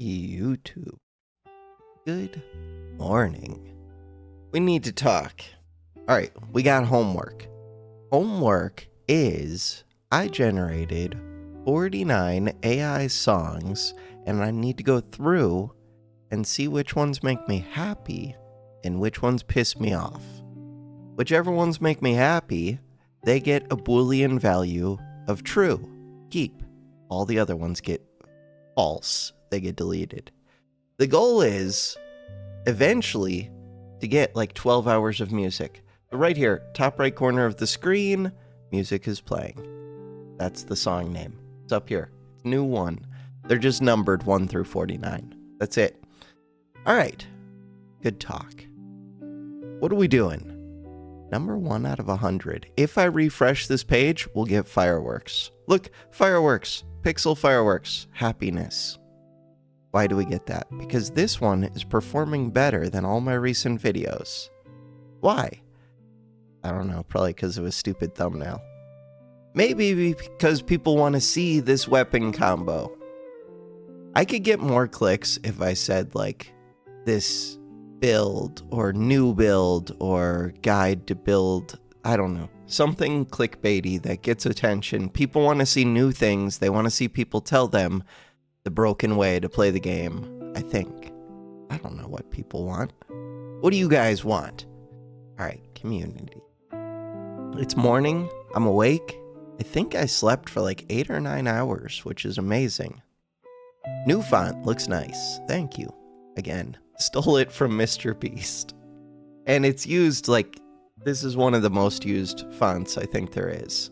YouTube. Good morning. We need to talk. All right, we got homework. Homework is I generated 49 AI songs, and I need to go through and see which ones make me happy and which ones piss me off. Whichever ones make me happy, they get a Boolean value of true. Keep. All the other ones get false. They get deleted. The goal is eventually to get like 12 hours of music. But right here, top right corner of the screen, music is playing. That's the song name. It's up here. It's new one. They're just numbered 1 through 49. That's it. All right. Good talk. What are we doing? Number 1 out of 100. If I refresh this page, we'll get fireworks. Look, fireworks. Pixel fireworks. Happiness. Why do we get that? Because this one is performing better than all my recent videos. Why? I don't know. Probably because of a stupid thumbnail. Maybe because people want to see this weapon combo. I could get more clicks if I said like this build or new build or guide to build. I don't know. Something clickbaity that gets attention. People want to see new things. They want to see people tell them the broken way to play the game, I think. I don't know what people want. What do you guys want? All right, community. It's morning. I'm awake. I think I slept for like 8 or 9 hours, which is amazing. New font looks nice. Thank you. Again, stole it from Mr. Beast. And it's used like, this is one of the most used fonts I think there is.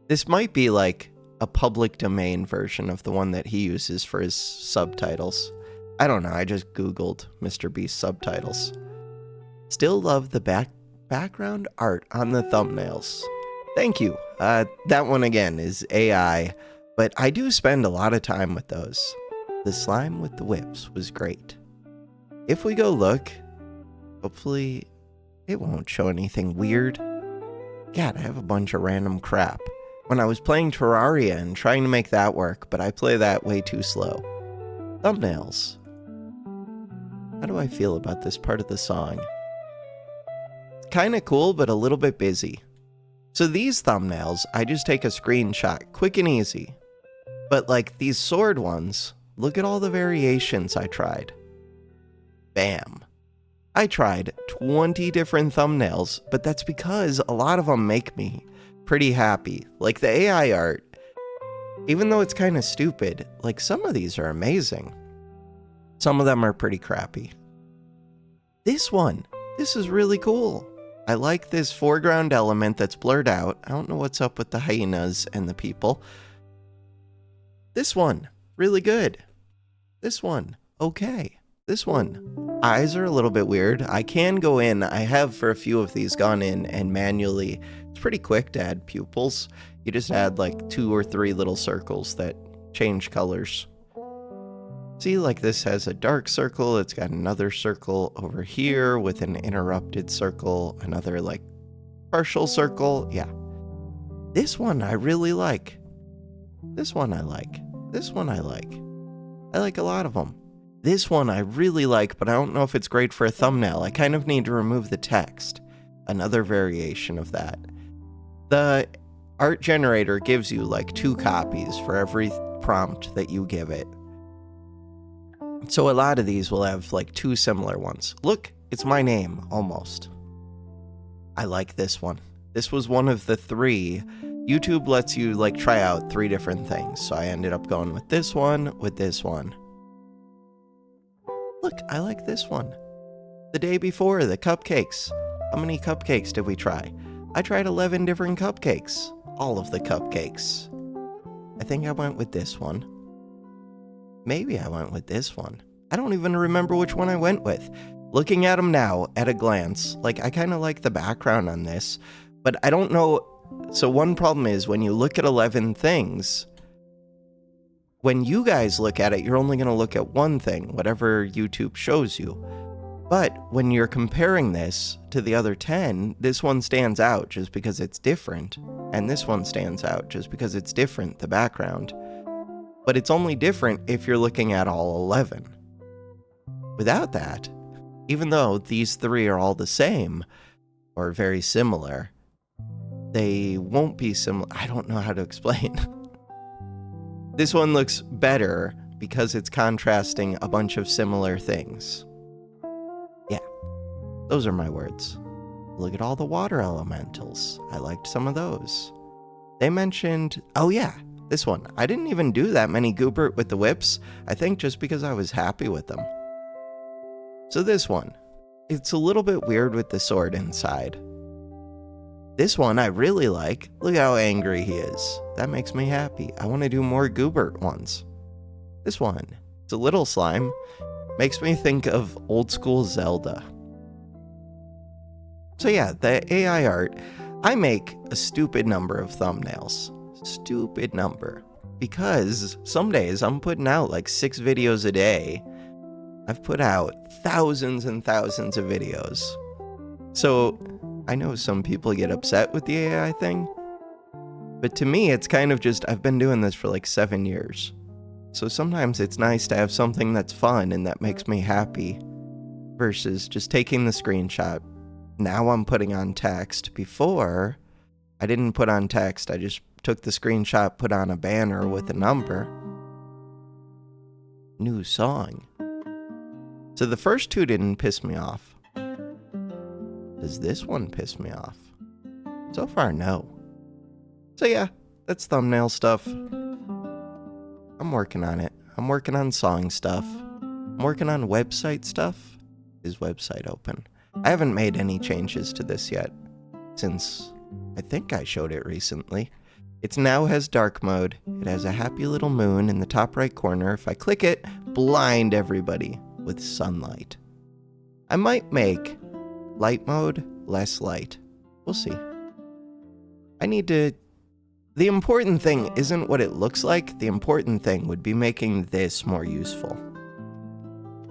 This might be like a public domain version of the one that he uses for his subtitles. I don't know, I just Googled Mr. Beast subtitles. Still love the background art on the thumbnails. Thank you. That one again is AI, but I do spend a lot of time with those. The slime with the whips was great. If we go look, hopefully it won't show anything weird. God, I have a bunch of random crap. When I was playing Terraria and trying to make that work, but I play that way too slow. Thumbnails. How do I feel about this part of the song? Kinda cool, but a little bit busy. So these thumbnails, I just take a screenshot, quick and easy. But like these sword ones, look at all the variations I tried. Bam. I tried 20 different thumbnails, but that's because a lot of them make me pretty happy. Like the AI art, even though it's kind of stupid, like some of these are amazing. Some of them are pretty crappy. This one, this is really cool. I like this foreground element that's blurred out. I don't know what's up with the hyenas and the people. This one, really good. This one, okay. This one, eyes are a little bit weird. I can go in, I have for a few of these gone in and manually, it's pretty quick to add pupils. You just add like 2 or 3 little circles that change colors. See, like this has a dark circle, it's got another circle over here with an interrupted circle, another like partial circle, yeah. This one I really like. This one I like. This one I like. I like a lot of them. This one I really like, but I don't know if it's great for a thumbnail. I kind of need to remove the text. Another variation of that. The art generator gives you like 2 copies for every prompt that you give it. So a lot of these will have like 2 similar ones. Look, it's my name, almost. I like this one. This was one of the 3. YouTube lets you like try out 3 different things. So I ended up going with this one, with this one. Look, I like this one. The day before, the cupcakes. How many cupcakes did we try? I tried 11 different cupcakes. All of the cupcakes. I think I went with this one. Maybe I went with this one. I don't even remember which one I went with. Looking at them now, at a glance, like I kind of like the background on this, but I don't know. So one problem is when you look at 11 things, when you guys look at it, you're only going to look at one thing, whatever YouTube shows you. But when you're comparing this to the other 10, this one stands out just because it's different. And this one stands out just because it's different, the background. But it's only different if you're looking at all 11. Without that, even though these three are all the same or very similar, they won't be similar. I don't know how to explain. This one looks better because it's contrasting a bunch of similar things. Yeah, those are my words. Look at all the water elementals. I liked some of those. They mentioned, oh yeah, this one. I didn't even do that many Goobert with the whips, I think just because I was happy with them. So this one, it's a little bit weird with the sword inside. This one I really like. Look how angry he is. That makes me happy. I want to do more Goobert ones. This one, it's a little slime. Makes me think of old school Zelda. So yeah, the AI art, I make a stupid number of thumbnails. Stupid number. Because some days I'm putting out like 6 videos a day. I've put out thousands and thousands of videos. So I know some people get upset with the AI thing, but to me it's kind of just, I've been doing this for like 7 years. So sometimes it's nice to have something that's fun and that makes me happy versus just taking the screenshot. Now I'm putting on text. Before, I didn't put on text. I just took the screenshot, put on a banner with a number. New song. So the first 2 didn't piss me off. Does this one piss me off? So far, no. So yeah, that's thumbnail stuff. I'm working on it. I'm working on song stuff. I'm working on website stuff. Is website open? I haven't made any changes to this yet, since I think I showed it recently. It now has dark mode. It has a happy little moon in the top right corner. If I click it, blind everybody with sunlight. I might make light mode less light. We'll see. The important thing isn't what it looks like. The important thing would be making this more useful.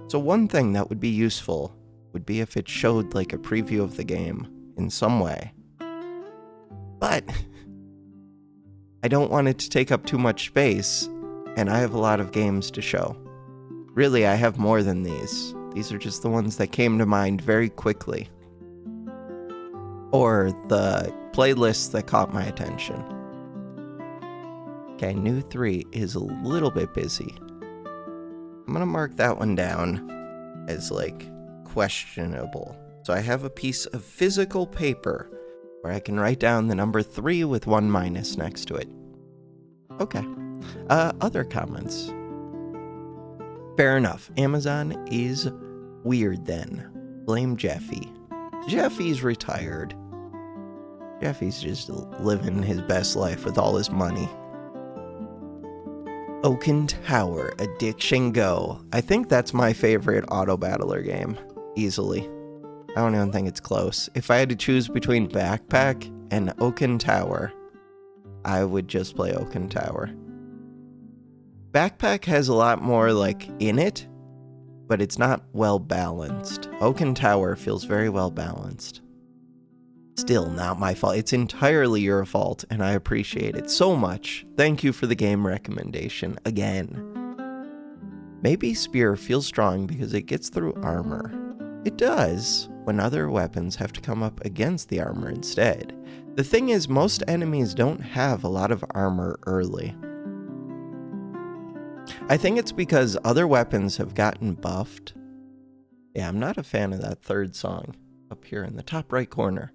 So one thing that would be useful would be if it showed like a preview of the game in some way. But I don't want it to take up too much space, and I have a lot of games to show. Really, I have more than these. These are just the ones that came to mind very quickly. Or the playlists that caught my attention. Okay, new 3 is a little bit busy. I'm gonna mark that one down as like questionable. So I have a piece of physical paper where I can write down the number 3 with 1 minus next to it. Okay. Other comments. Fair enough. Amazon is weird then. Blame Jeffy. Jeffy's retired. Jeffy's just living his best life with all his money. Oaken Tower, Addiction Go. I think that's my favorite auto battler game. Easily. I don't even think it's close. If I had to choose between Backpack and Oaken Tower, I would just play Oaken Tower. Backpack has a lot more like in it, but it's not well balanced. Oaken Tower feels very well balanced. Still not my fault. It's entirely your fault, and I appreciate it so much. Thank you for the game recommendation again. Maybe Spear feels strong because it gets through armor. It does, when other weapons have to come up against the armor instead. The thing is, most enemies don't have a lot of armor early. I think it's because other weapons have gotten buffed. Yeah, I'm not a fan of that third song up here in the top right corner.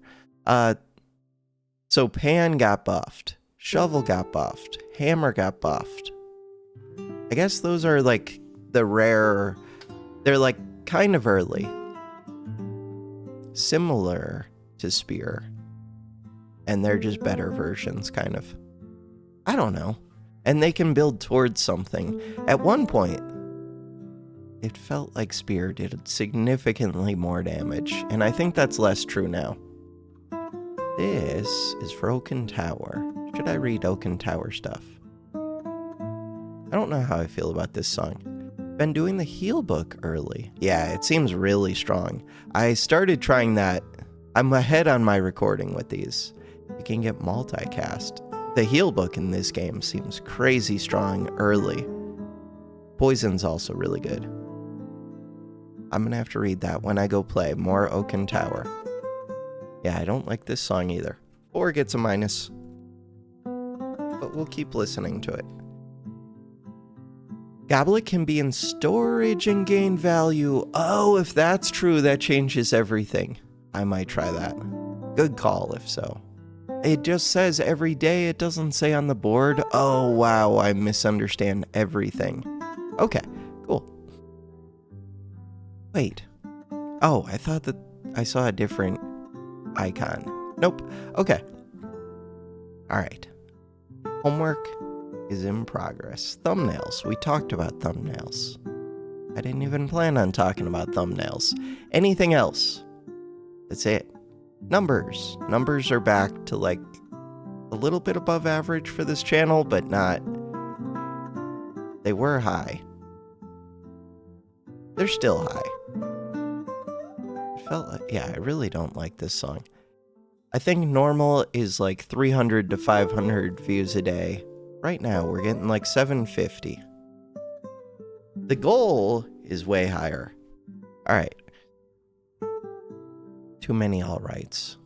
So Pan got buffed, Shovel got buffed, Hammer got buffed. I guess those are like the rare, they're like kind of early. Similar to Spear. And they're just better versions, kind of. I don't know. And they can build towards something. At one point, it felt like Spear did significantly more damage, and I think that's less true now. This is for Oaken Tower. Should I read Oaken Tower stuff? I don't know how I feel about this song. Been doing the heal book early. Yeah, it seems really strong. I started trying that. I'm ahead on my recording with these. You can get multicast. The heal book in this game seems crazy strong early. Poison's also really good. I'm gonna have to read that when I go play more Oaken Tower. Yeah, I don't like this song either. 4 gets a minus. But we'll keep listening to it. Goblet can be in storage and gain value. Oh, if that's true, that changes everything. I might try that. Good call, if so. It just says every day, it doesn't say on the board. Oh, wow, I misunderstand everything. Okay, cool. Wait. Oh, I thought that I saw a different icon. Nope. Okay. All right. Homework is in progress. Thumbnails. We talked about thumbnails. I didn't even plan on talking about thumbnails. Anything else? That's it. Numbers. Numbers are back to like a little bit above average for this channel, but not. They were high. They're still high. It felt like, yeah, I really don't like this song. I think normal is like 300 to 500 views a day. Right now, we're getting like 750. The goal is way higher. All right. Too many all rights.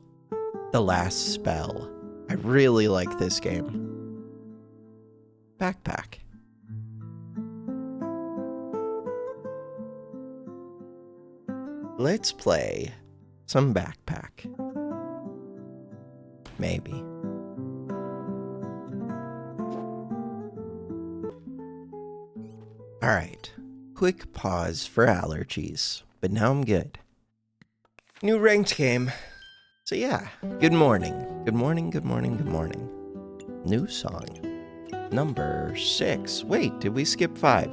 The Last Spell. I really like this game. Backpack. Let's play some backpack. Maybe. Alright, quick pause for allergies, but now I'm good. New ranked game. So yeah, good morning. Good morning, good morning, good morning. New song. Number 6. Wait, did we skip 5?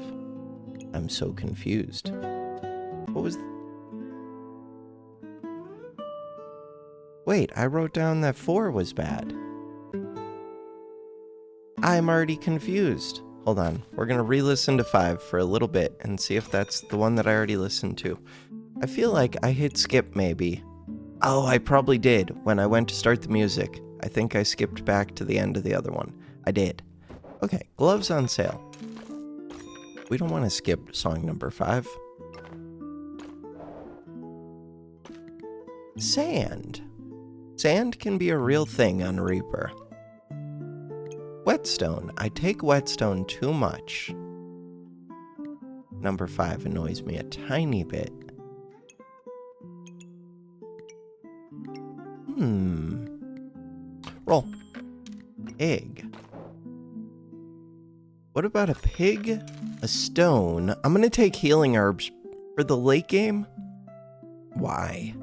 I'm so confused. What was... Wait, I wrote down that 4 was bad. I'm already confused. Hold on, we're gonna re-listen to 5 for a little bit and see if that's the one that I already listened to. I feel like I hit skip maybe. Oh, I probably did when I went to start the music. I think I skipped back to the end of the other one. I did. Okay, gloves on sale. We don't want to skip song number 5. Sand. Sand can be a real thing on Reaper. Whetstone. I take whetstone too much. Number 5 annoys me a tiny bit. Roll. Egg. What about a pig? A stone? I'm gonna take healing herbs for the late game. Why?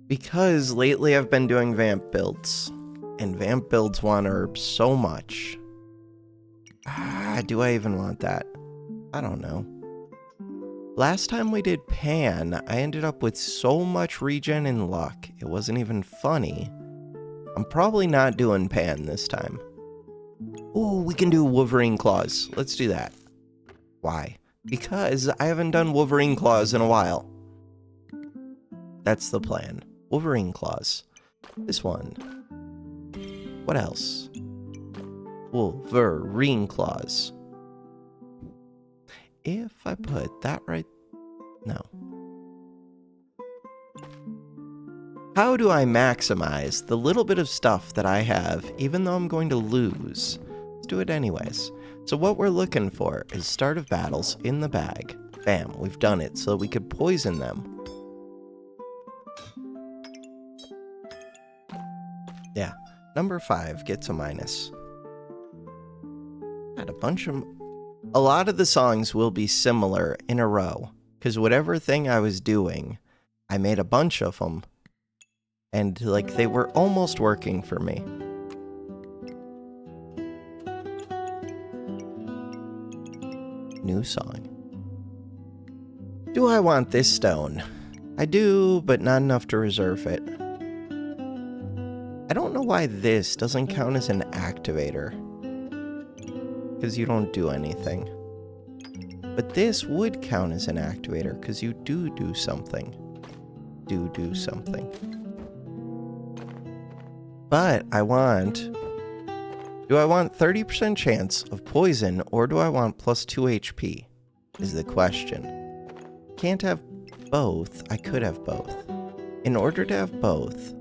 Because lately I've been doing vamp builds. And vamp builds want herbs so much. Do I even want that? I don't know. Last time we did Pan, I ended up with so much regen and luck, it wasn't even funny. I'm probably not doing Pan this time. Oh, we can do Wolverine Claws. Let's do that. Why? Because I haven't done Wolverine Claws in a while. That's the plan. Wolverine Claws. This one. What else? Wolverine Claws. If I put that right... No. How do I maximize the little bit of stuff that I have, even though I'm going to lose? Let's do it anyways. So what we're looking for is start of battles in the bag. Bam, we've done it so we could poison them. Yeah, number 5 gets a minus. Had a lot of the songs will be similar in a row, because whatever thing I was doing, I made a bunch of them, and like they were almost working for me. New song. Do I want this stone? I do, but not enough to reserve it. I don't know why this doesn't count as an activator. Because you don't do anything. But this would count as an activator because you do something. Do something. But I want... Do I want 30% chance of poison or do I want plus 2 HP? Is the question. can't have both. I could have both. In order to have both,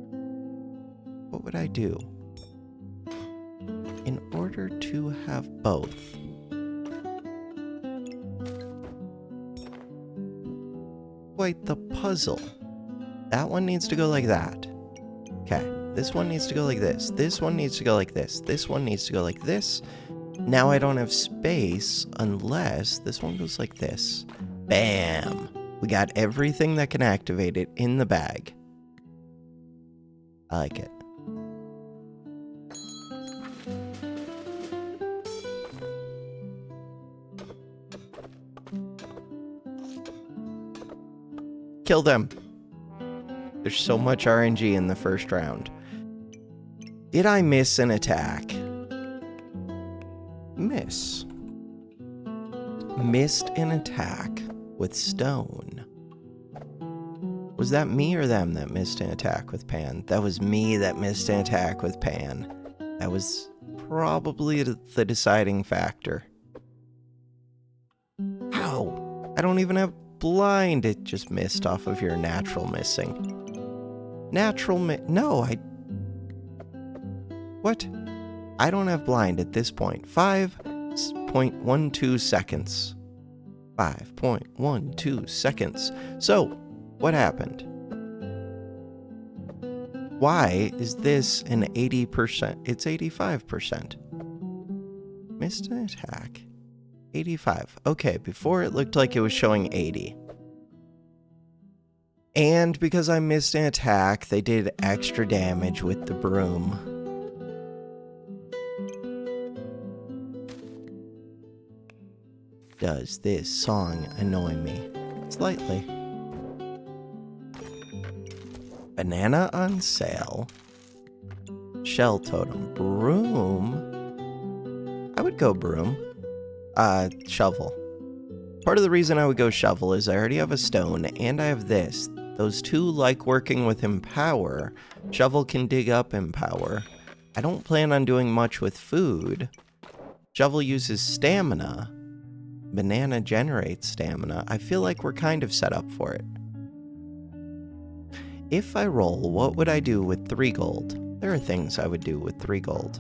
what would I do? In order to have both. Quite the puzzle. That one needs to go like that. Okay, this one needs to go like this. This one needs to go like this. This one needs to go like this. Now I don't have space unless this one goes like this. Bam! We got everything that can activate it in the bag. I like it. Kill them. There's so much RNG in the first round. Did I miss an attack? Miss. Missed an attack with stone. Was that me or them that missed an attack with pan? That was me that missed an attack with pan. That was probably the deciding factor. How? I don't even have blind. It just missed off of your natural missing. No, what? I don't have blind at this point. 5.12 seconds. 5.12 seconds. So, what happened? Why is this an 80%? It's 85%. Missed an attack. 85. Okay, before it looked like it was showing 80. And because I missed an attack, they did extra damage with the broom. Does this song annoy me? Slightly. Banana on sale. Shell totem. Broom. I would go broom. Shovel. Part of the reason I would go shovel is I already have a stone and I have this. Those two like working with Empower. Shovel can dig up Empower. I don't plan on doing much with food. Shovel uses stamina. Banana generates stamina. I feel like we're kind of set up for it. If I roll, what would I do with 3 gold? There are things I would do with 3 gold.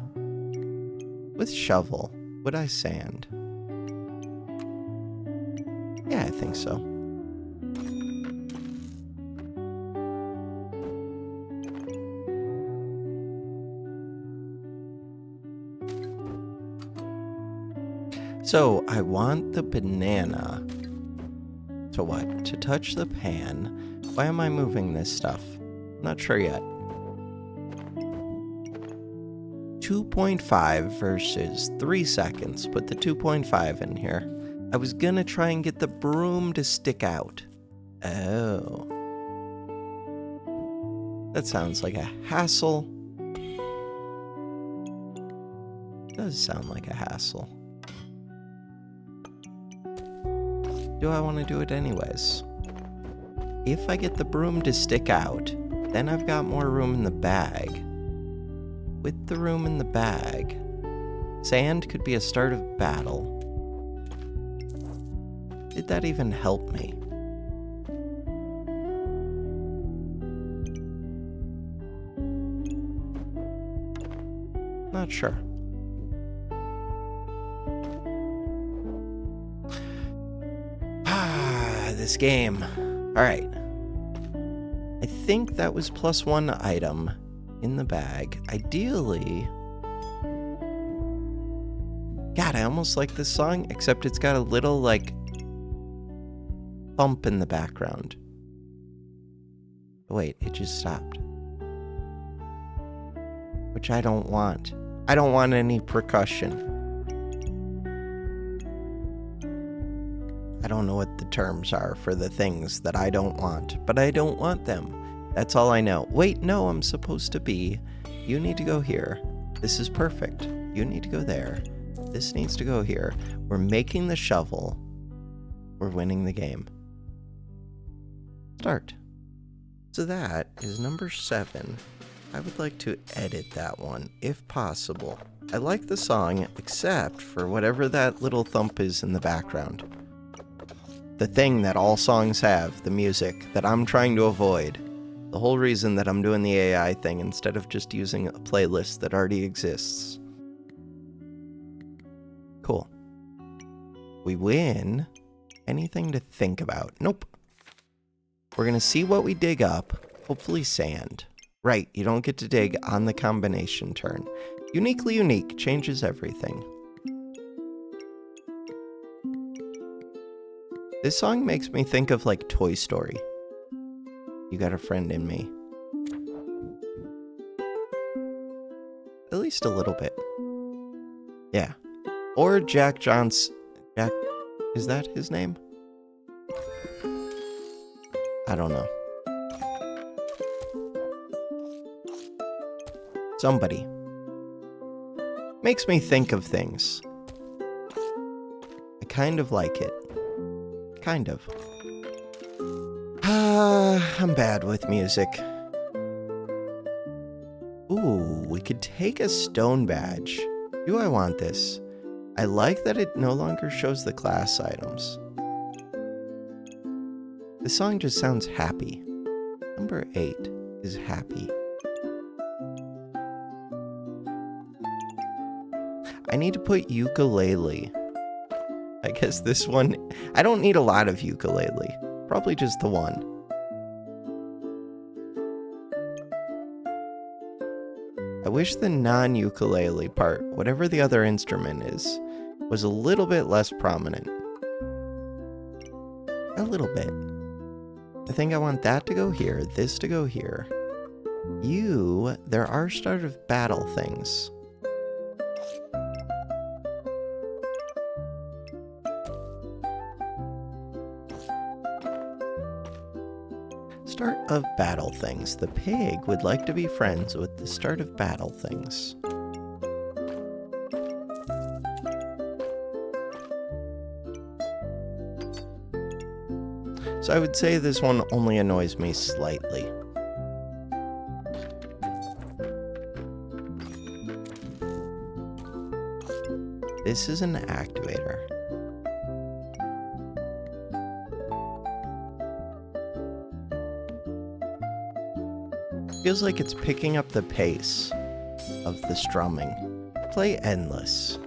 With shovel, would I sand? Yeah, I think so. So, I want the banana to what? To touch the pan. Why am I moving this stuff? Not sure yet. 2.5 versus 3 seconds. Put the 2.5 in here. I was gonna try and get the broom to stick out. Oh. That sounds like a hassle. Does sound like a hassle. Do I want to do it anyways? If I get the broom to stick out, then I've got more room in the bag. With the room in the bag, sand could be a start of battle. Did that even help me? Not sure. This game. Alright. I think that was +1 item in the bag. Ideally... God, I almost like this song, except it's got a little, like, thump in the background. Wait, it just stopped. Which I don't want. I don't want any percussion. I don't know what the terms are for the things that I don't want, but I don't want them. That's all I know. Wait, no, I'm supposed to be. You need to go here. This is perfect. You need to go there. This needs to go here. We're making the shovel. We're winning the game. Start. So that is number 7. I would like to edit that one, if possible. I like the song, except for whatever that little thump is in the background. the thing that all songs have, the music, that I'm trying to avoid. The whole reason that I'm doing the AI thing instead of just using a playlist that already exists. Cool. We win. Anything to think about? Nope. We're gonna see what we dig up. Hopefully sand. Right, you don't get to dig on the combination turn. Uniquely unique changes everything. This song makes me think of like Toy Story. You got a friend in me. At least a little bit. Yeah. Or Jack Johnson. Jack, is that his name? I don't know. Somebody. Makes me think of things. I kind of like it. Kind of. I'm bad with music. Ooh, we could take a stone badge. Do I want this? I like that it no longer shows the class items. The song just sounds happy. Number 8 is happy. I need to put ukulele. I guess this one, I don't need a lot of ukulele. Probably just the one. I wish the non-ukulele part, whatever the other instrument is, was a little bit less prominent. A little bit. I think I want that to go here, this to go here. There are start of battle things. Start of battle things. The pig would like to be friends with the start of battle things. So I would say this one only annoys me slightly. This is an activator. Feels like it's picking up the pace of the strumming. Play Endless.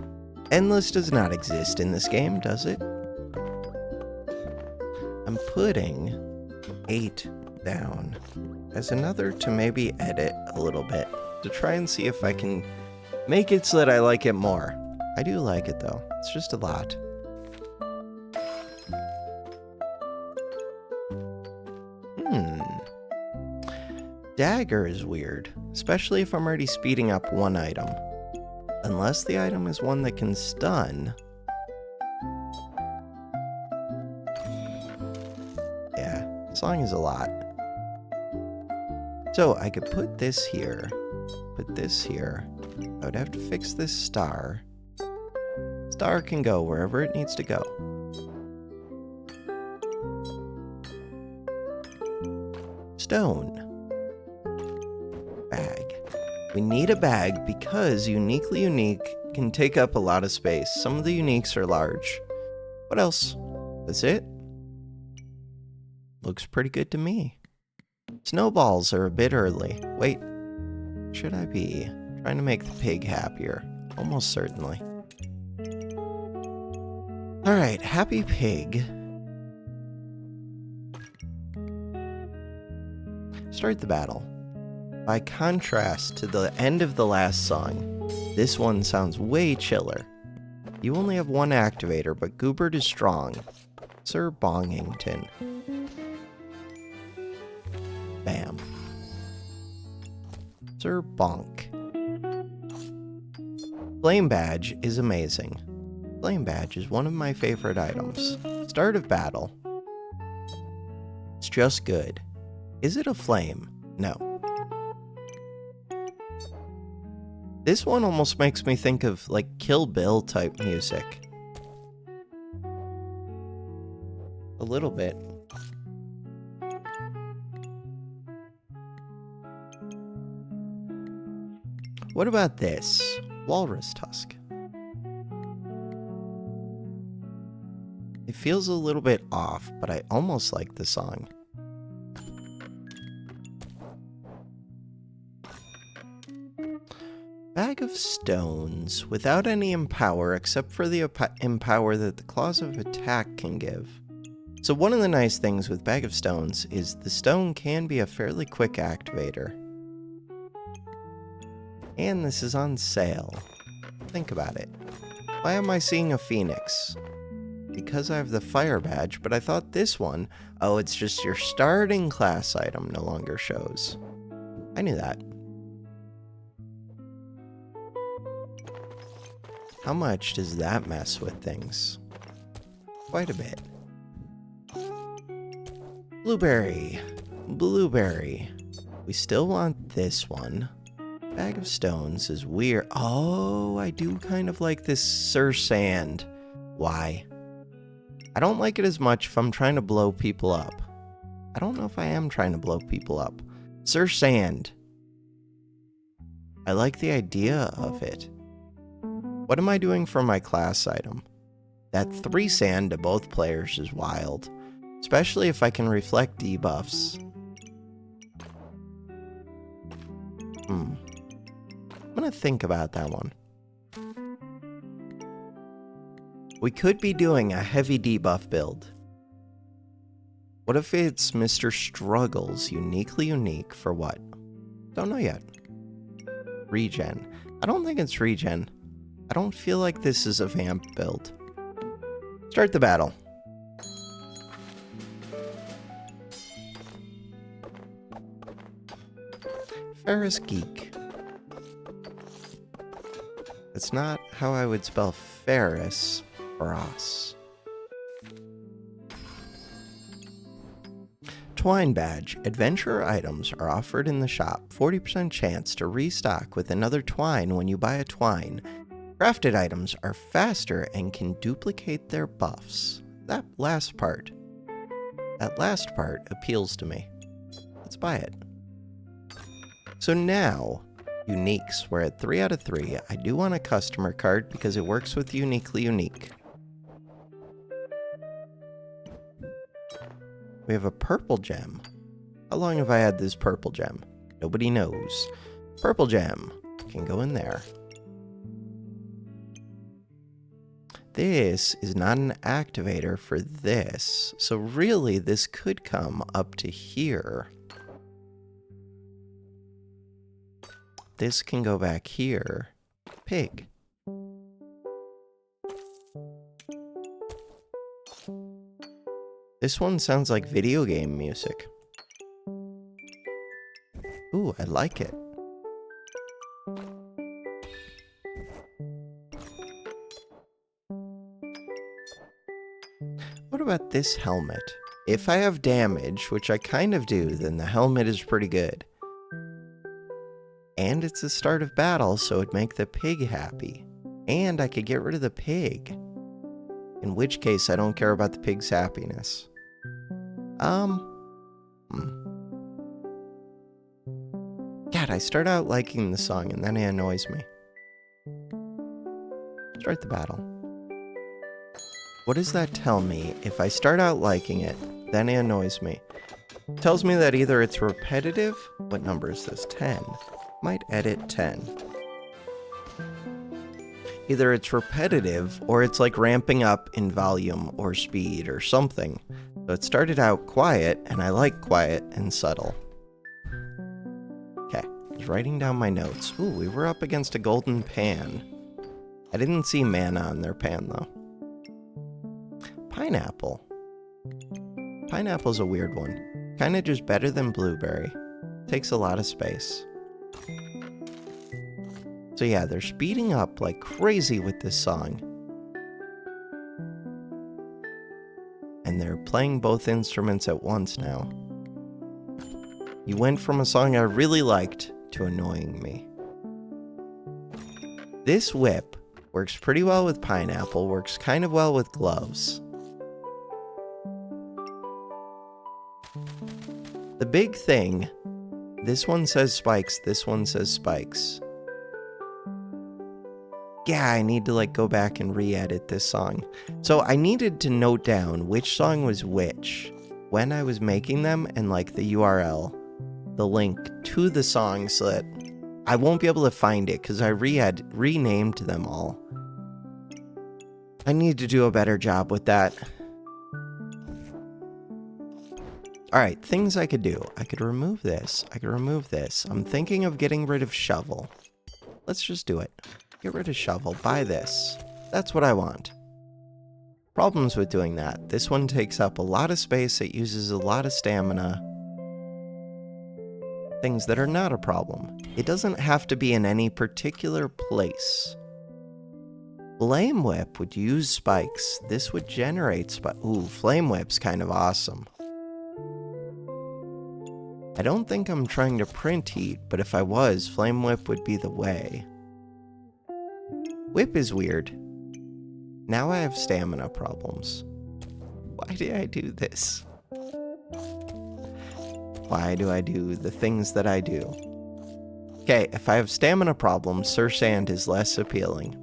Endless does not exist in this game, does it? I'm putting 8 down as another to maybe edit a little bit to try and see if I can make it so that I like it more. I do like it though. It's just a lot. Dagger is weird, especially if I'm already speeding up one item. Unless the item is one that can stun. Yeah, song is a lot. So I could put this here, put this here. I would have to fix this star. Star can go wherever it needs to go. Stone. Bag. We need a bag because uniquely unique can take up a lot of space. Some of the uniques are large. What else? That's it? Looks pretty good to me. Snowballs are a bit early. Wait, should I be trying to make the pig happier? Almost certainly. Alright, happy pig. Start the battle. By contrast to the end of the last song, this one sounds way chiller. You only have one activator, but Goobert is strong. Sir Bongington. Bam. Sir Bonk. Flame Badge is amazing. Flame Badge is one of my favorite items. Start of battle. It's just good. Is it a flame? No. This one almost makes me think of like Kill Bill type music. A little bit. What about this? Walrus tusk. It feels a little bit off, but I almost like the song. Bag of stones, without any empower except for the empower that the claws of attack can give. So one of the nice things with Bag of Stones is the stone can be a fairly quick activator. And this is on sale. Think about it. Why am I seeing a phoenix? Because I have the fire badge, but I thought this one, oh, it's just your starting class item no longer shows. I knew that. How much does that mess with things? Quite a bit. Blueberry. Blueberry. We still want this one. Bag of Stones is weird. Oh, I do kind of like this Sir Sand. Why? I don't like it as much if I'm trying to blow people up. I don't know if I am trying to blow people up. Sir Sand. I like the idea of it. What am I doing for my class item? That 3 sand to both players is wild. Especially if I can reflect debuffs. I'm gonna think about that one. We could be doing a heavy debuff build. What if it's Mr. Struggles, uniquely unique for what? Don't know yet. Regen. I don't think it's regen. I don't feel like this is a vamp build. Start the battle. Ferris Geek. That's not how I would spell Ferris for us. Twine Badge. Adventure items are offered in the shop. 40% chance to restock with another twine when you buy a twine. Crafted items are faster and can duplicate their buffs. That last part appeals to me. Let's buy it. So now, uniques. We're at 3 out of 3. I do want a customer card because it works with uniquely unique. We have a purple gem. How long have I had this purple gem? Nobody knows. Purple gem can go in there. This is not an activator for this. So really, this could come up to here. This can go back here. Pig. This one sounds like video game music. Ooh, I like it. What about this helmet? If I have damage, which I kind of do, then the helmet is pretty good. And it's the start of battle, so it'd make the pig happy. And I could get rid of the pig. In which case, I don't care about the pig's happiness. God, I start out liking the song, and then it annoys me. Start the battle. What does that tell me? If I start out liking it, then it annoys me. It tells me that either it's repetitive. What number is this? 10. Might edit 10. Either it's repetitive or it's like ramping up in volume or speed or something. So it started out quiet, and I like quiet and subtle. Okay, I was writing down my notes. Ooh, we were up against a golden pan. I didn't see mana on their pan though. Pineapple. Pineapple's a weird one. Kinda just better than blueberry. Takes a lot of space. So yeah, they're speeding up like crazy with this song. And they're playing both instruments at once now. You went from a song I really liked to annoying me. This whip works pretty well with pineapple, works kind of well with gloves. The big thing, this one says spikes, this one says spikes. Yeah, I need to like go back and re-edit this song. So I needed to note down which song was which when I was making them, and like the URL, the link to the song, so that I won't be able to find it because I renamed them all. I need to do a better job with that. All right, things I could do. I could remove this. I could remove this. I'm thinking of getting rid of shovel. Let's just do it. Get rid of shovel. Buy this. That's what I want. Problems with doing that. This one takes up a lot of space. It uses a lot of stamina. Things that are not a problem. It doesn't have to be in any particular place. Flame Whip would use spikes. This would generate spikes. Ooh, Flame Whip's kind of awesome. I don't think I'm trying to print heat, but if I was, Flame Whip would be the way. Whip is weird. Now I have stamina problems. Why did I do this? Why do I do the things that I do? Okay, if I have stamina problems, Sir Sand is less appealing.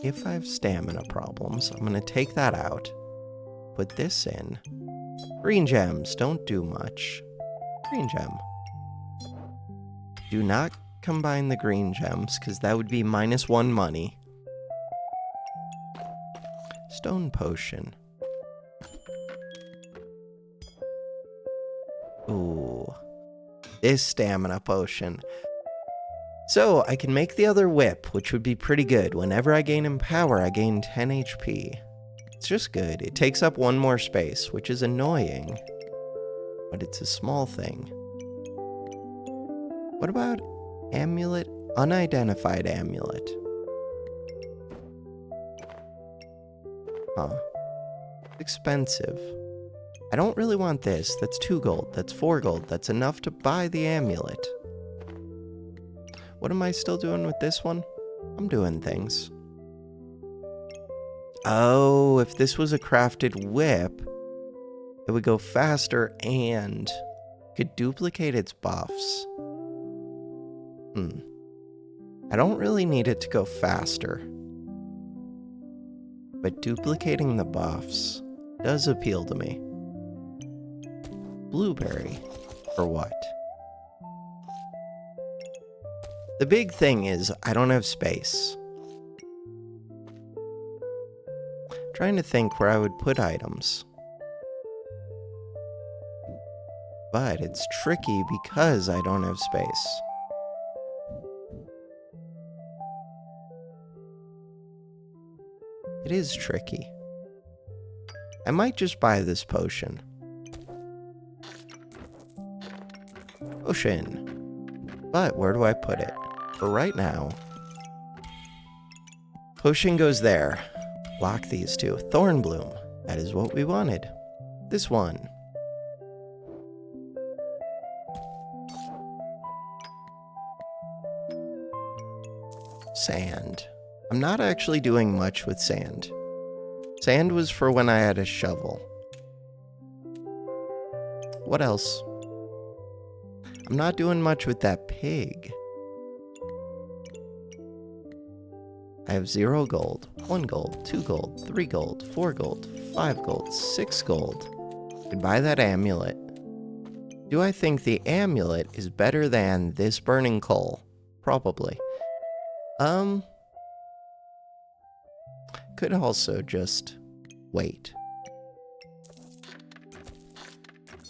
If I have stamina problems, I'm going to take that out. Put this in. Green gems don't do much. Green gem. Do not combine the green gems, because that would be -1 money. Stone potion. Ooh. This stamina potion. So, I can make the other whip, which would be pretty good. Whenever I gain in power, I gain 10 HP. It's just good. It takes up 1 more space, which is annoying. But it's a small thing. What about amulet? Unidentified amulet. Huh. Expensive. I don't really want this. That's 2 gold. That's 4 gold. That's enough to buy the amulet. What am I still doing with this one? I'm doing things. Oh, if this was a crafted whip, it would go faster and could duplicate its buffs. I don't really need it to go faster. But duplicating the buffs does appeal to me. Blueberry. For what? The big thing is I don't have space. Trying to think where I would put items. But it's tricky because I don't have space. It is tricky. I might just buy this potion. Potion. But where do I put it? For right now. Potion goes there. Lock these two. Thornbloom. That is what we wanted. This one. Sand. I'm not actually doing much with sand. Sand was for when I had a shovel. What else? I'm not doing much with that pig. I have 0 gold, 1 gold, 2 gold, 3 gold, 4 gold, 5 gold, 6 gold. Could buy that amulet. Do I think the amulet is better than this burning coal? Probably. Could also just wait.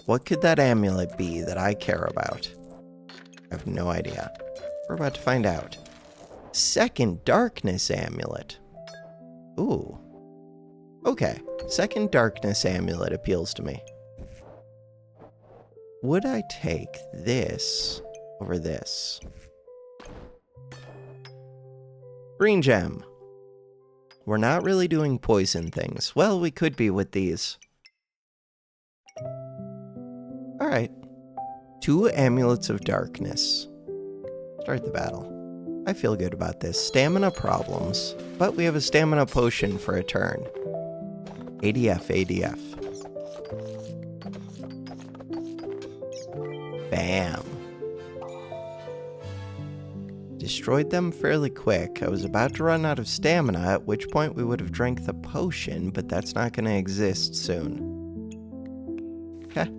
What could that amulet be that I care about? I have no idea. We're about to find out. Second Darkness Amulet. Ooh. Okay. Second Darkness Amulet appeals to me. Would I take this over this? Green gem. We're not really doing poison things. Well, we could be with these. Alright. 2 Amulets of Darkness. Start the battle. I feel good about this. Stamina problems, but we have a stamina potion for a turn. ADF, ADF. Bam. destroyed them fairly quick. I was about to run out of stamina, at which point we would have drank the potion, but that's not going to exist soon. Okay.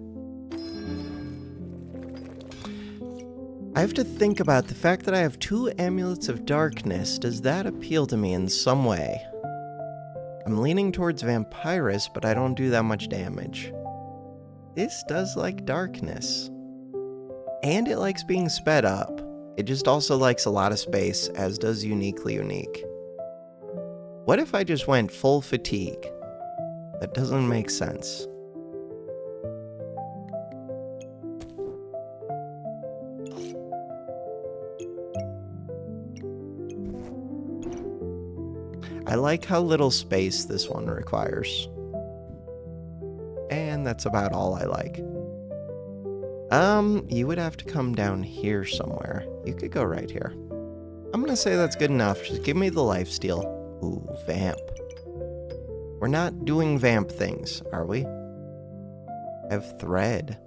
I have to think about the fact that I have 2 amulets of darkness. Does that appeal to me in some way? I'm leaning towards Vampirus, but I don't do that much damage. This does like darkness. And it likes being sped up. It just also likes a lot of space, as does Uniquely Unique. What if I just went full fatigue? That doesn't make sense. I like how little space this one requires. And that's about all I like. You would have to come down here somewhere. You could go right here. I'm gonna say that's good enough. Just give me the lifesteal. Ooh, vamp. We're not doing vamp things, are we? I have thread.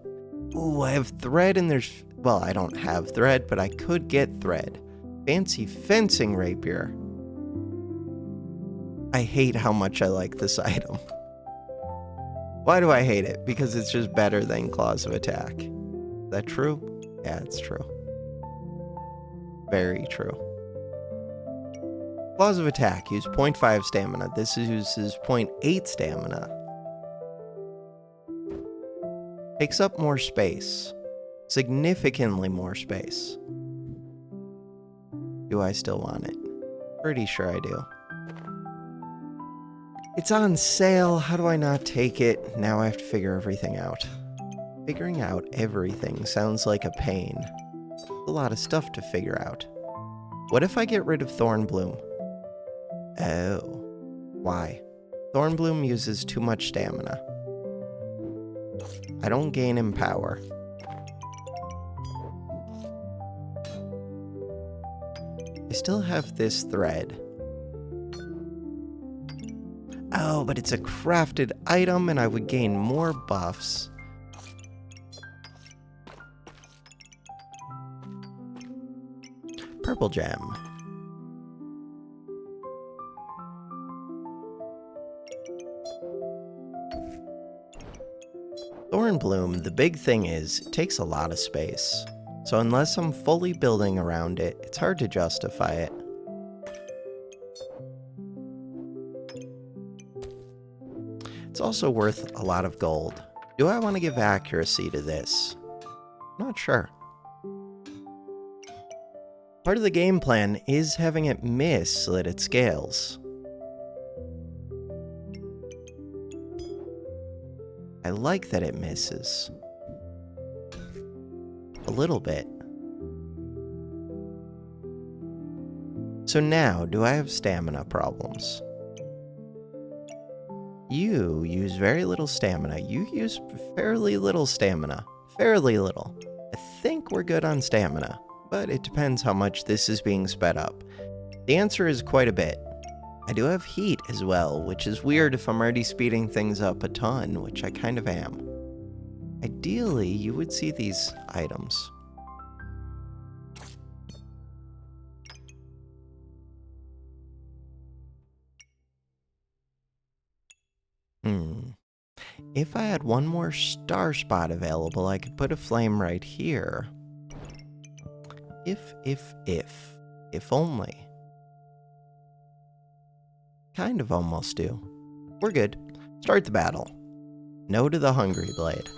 Ooh, I have thread and there's... Well, I don't have thread, but I could get thread. Fancy fencing rapier. I hate how much I like this item. Why do I hate it? Because it's just better than Claws of Attack. Is that true? Yeah, it's true. Very true. Claws of Attack use 0.5 stamina. This uses 0.8 stamina. Takes up more space. Significantly more space. Do I still want it? Pretty sure I do. It's on sale. How do I not take it? Now I have to figure everything out. Figuring out everything sounds like a pain. A lot of stuff to figure out. What if I get rid of Thornbloom? Oh. Why? Thornbloom uses too much stamina. I don't gain in power. I still have this thread. Oh, but it's a crafted item and I would gain more buffs. Purple gem. Thornbloom, the big thing is, it takes a lot of space. So unless I'm fully building around it, it's hard to justify it. It's also worth a lot of gold. Do I want to give accuracy to this? Not sure. Part of the game plan is having it miss so that it scales. I like that it misses. A little bit. So now, do I have stamina problems? You use very little stamina. You use fairly little stamina. Fairly little. I think we're good on stamina, but it depends how much this is being sped up. The answer is quite a bit. I do have heat as well, which is weird if I'm already speeding things up a ton, which I kind of am. Ideally, you would see these items. If I had one more star spot available, I could put a flame right here. If only. Kind of almost do. We're good. Start the battle. No to the Hungry Blade.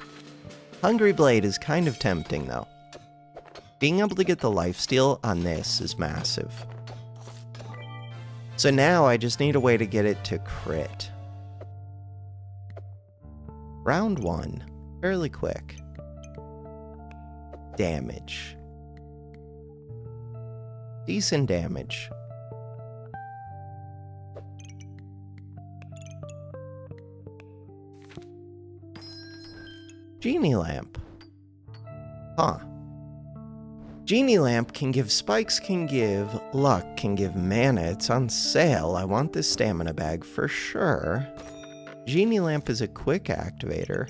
Hungry Blade is kind of tempting, though. Being able to get the lifesteal on this is massive. So now I just need a way to get it to crit. Round 1. Fairly quick. Damage. Decent damage. Genie Lamp. Huh. Genie Lamp can give spikes, can give luck, can give mana. It's on sale. I want this stamina bag for sure. Genie Lamp is a quick activator.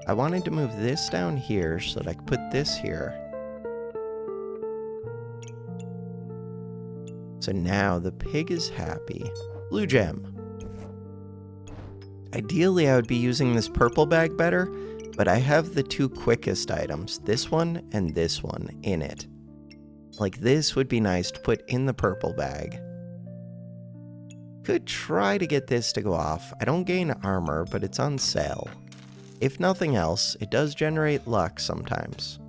I wanted to move this down here so that I could put this here. So now the pig is happy. Blue gem. Ideally, I would be using this purple bag better, but I have the two quickest items, this one and this one, in it. Like, this would be nice to put in the purple bag. Could try to get this to go off. I don't gain armor, but it's on sale. If nothing else, it does generate luck sometimes.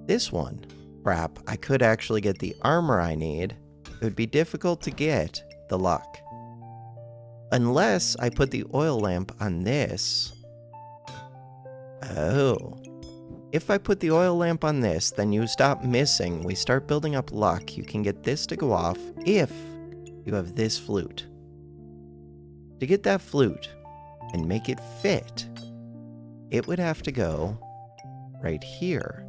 This one, crap, I could actually get the armor I need. It would be difficult to get the luck. Unless I put the oil lamp on this. Oh. If I put the oil lamp on this, then you stop missing. We start building up luck. You can get this to go off if you have this flute. To get that flute and make it fit, it would have to go right here.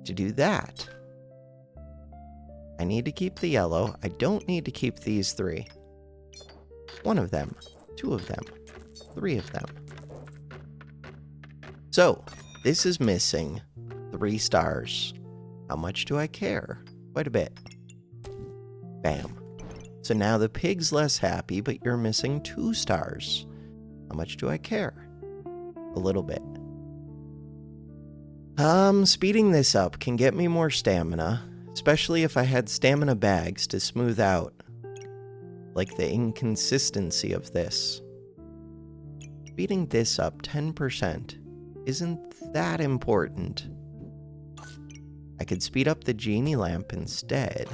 To do that, I need to keep the yellow. I don't need to keep these three. One of them, two of them, three of them. So, this is missing 3 stars. How much do I care? Quite a bit. Bam. So now the pig's less happy, but you're missing 2 stars. How much do I care? A little bit. Speeding this up can get me more stamina, especially if I had stamina bags to smooth out, like the inconsistency of this. Speeding this up 10% isn't that important. I could speed up the genie lamp instead.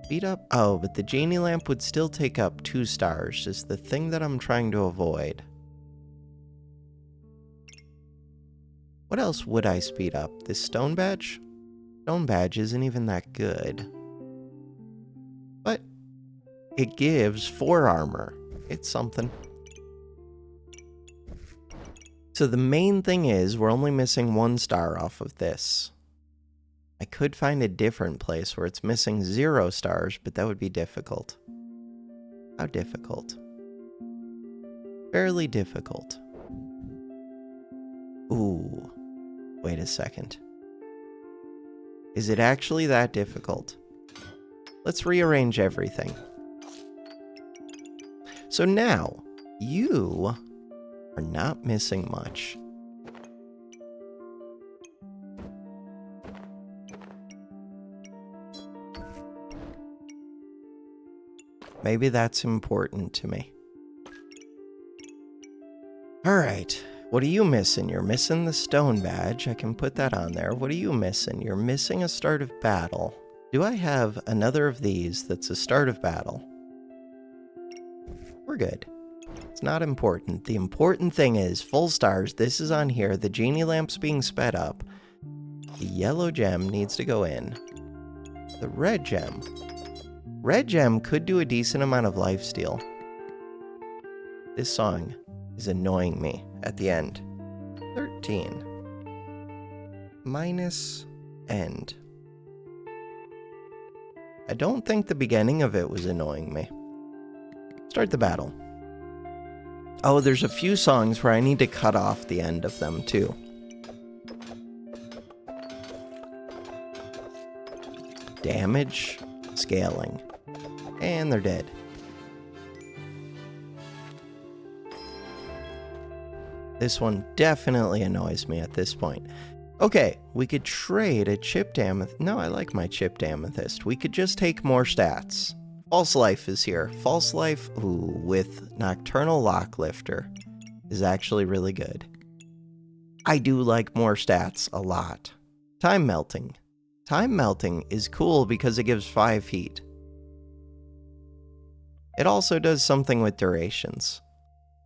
Speed up? Oh, but the genie lamp would still take up 2 stars, is the thing that I'm trying to avoid. What else would I speed up? This stone badge? Stone badge isn't even that good. But it gives 4 armor. It's something. So the main thing is we're only missing 1 star off of this. I could find a different place where it's missing 0 stars, but that would be difficult. How difficult? Fairly difficult. Ooh. Wait a second. Is it actually that difficult? Let's rearrange everything. So now, you are not missing much. Maybe that's important to me. Alright, what are you missing? You're missing the stone badge. I can put that on there. What are you missing? You're missing a start of battle. Do I have another of these that's a start of battle? We're good. It's not important. The important thing is full stars. This is on here. The genie lamp's being sped up. The yellow gem needs to go in. The red gem. Red gem could do a decent amount of lifesteal. This song is annoying me at the end. 13. Minus end. I don't think the beginning of it was annoying me. Start the battle. Oh, there's a few songs where I need to cut off the end of them too. Damage, scaling, and they're dead. This one definitely annoys me at this point. Okay, we could trade a chipped amethyst. No, I like my chipped amethyst. We could just take more stats. False life is here. False life, ooh, with nocturnal locklifter is actually really good. I do like more stats a lot. Time melting. Time melting is cool because it gives 5 heat. It also does something with durations,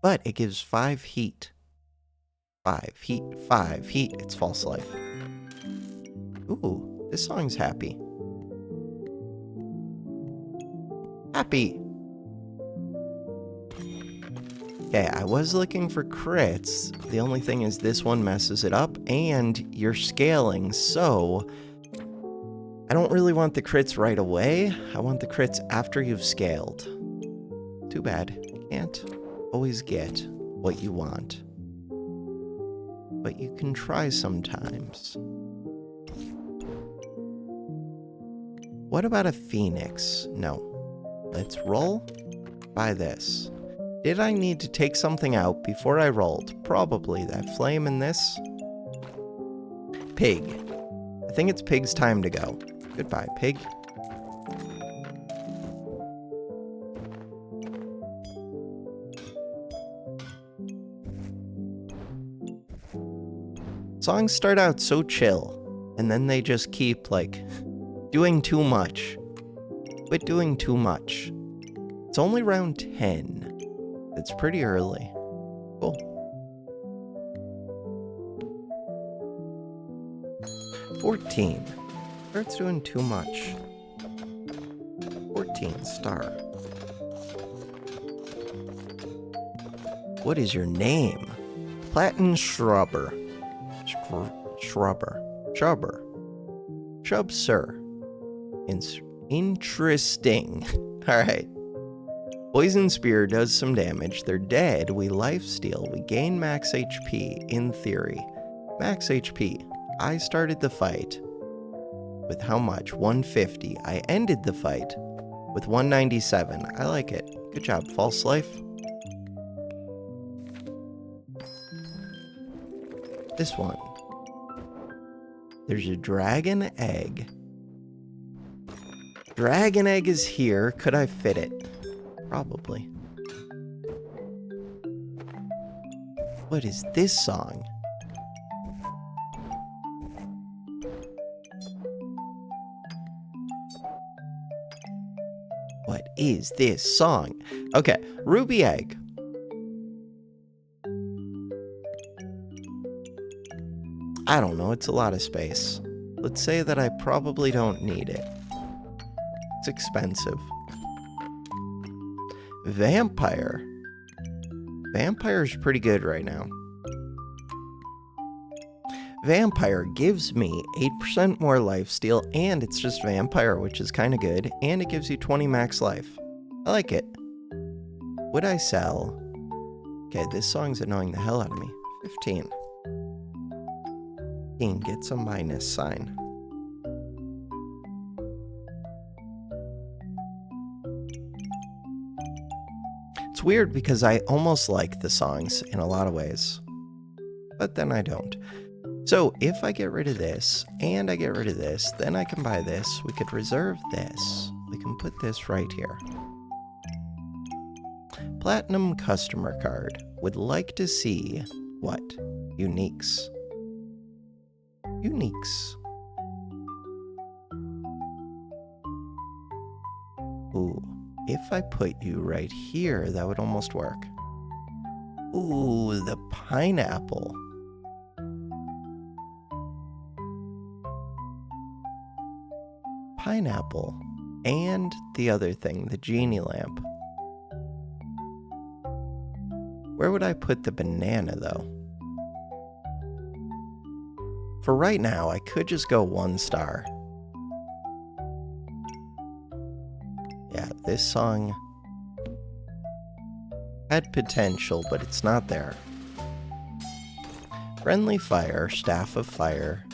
but it gives 5 heat. 5 heat, 5 heat. It's false life. Ooh, this song's happy. Happy. Okay, I was looking for crits. The only thing is this one messes it up, and you're scaling, so I don't really want the crits right away. I want the crits after you've scaled. Too bad. You can't always get what you want. but you can try sometimes. What about a phoenix? No. Let's roll by this. Did I need to take something out before I rolled? Probably that flame in this. Pig. I think it's Pig's time to go. Goodbye, Pig. Songs start out so chill, and then they just keep, like, doing too much. Quit doing too much. It's only round 10. It's pretty early. Cool. 14. Starts doing too much. 14 star. What is your name? Platin Shrubber. Shrubber. Shub, sir. Interesting. Alright. Poison Spear does some damage. They're dead. We lifesteal. We gain max HP, in theory. Max HP. I started the fight with how much? 150. I ended the fight with 197. I like it. Good job, False Life. This one. There's a dragon egg. Dragon egg is here. Could I fit it? Probably. What is this song? What is this song? Okay, ruby egg. I don't know, it's a lot of space. Let's say that I probably don't need it. It's expensive. Vampire. Vampire's pretty good right now. Vampire gives me 8% more lifesteal, and it's just Vampire, which is kind of good, and it gives you 20 max life. I like it. Would I sell? Okay, this song's annoying the hell out of me. 15. 15 gets a minus sign. It's weird because I almost like the songs in a lot of ways, but then I don't. So if I get rid of this and I get rid of this, then I can buy this. We could reserve this. We can put this right here. Platinum customer card. Would like to see what? Uniques. Uniques. Ooh, if I put you right here, that would almost work. Ooh, the pineapple. Pineapple. And the other thing, the genie lamp. Where would I put the banana, though? For right now, I could just go 1 star. Yeah, this song had potential, but it's not there. Friendly Fire, Staff of Fire.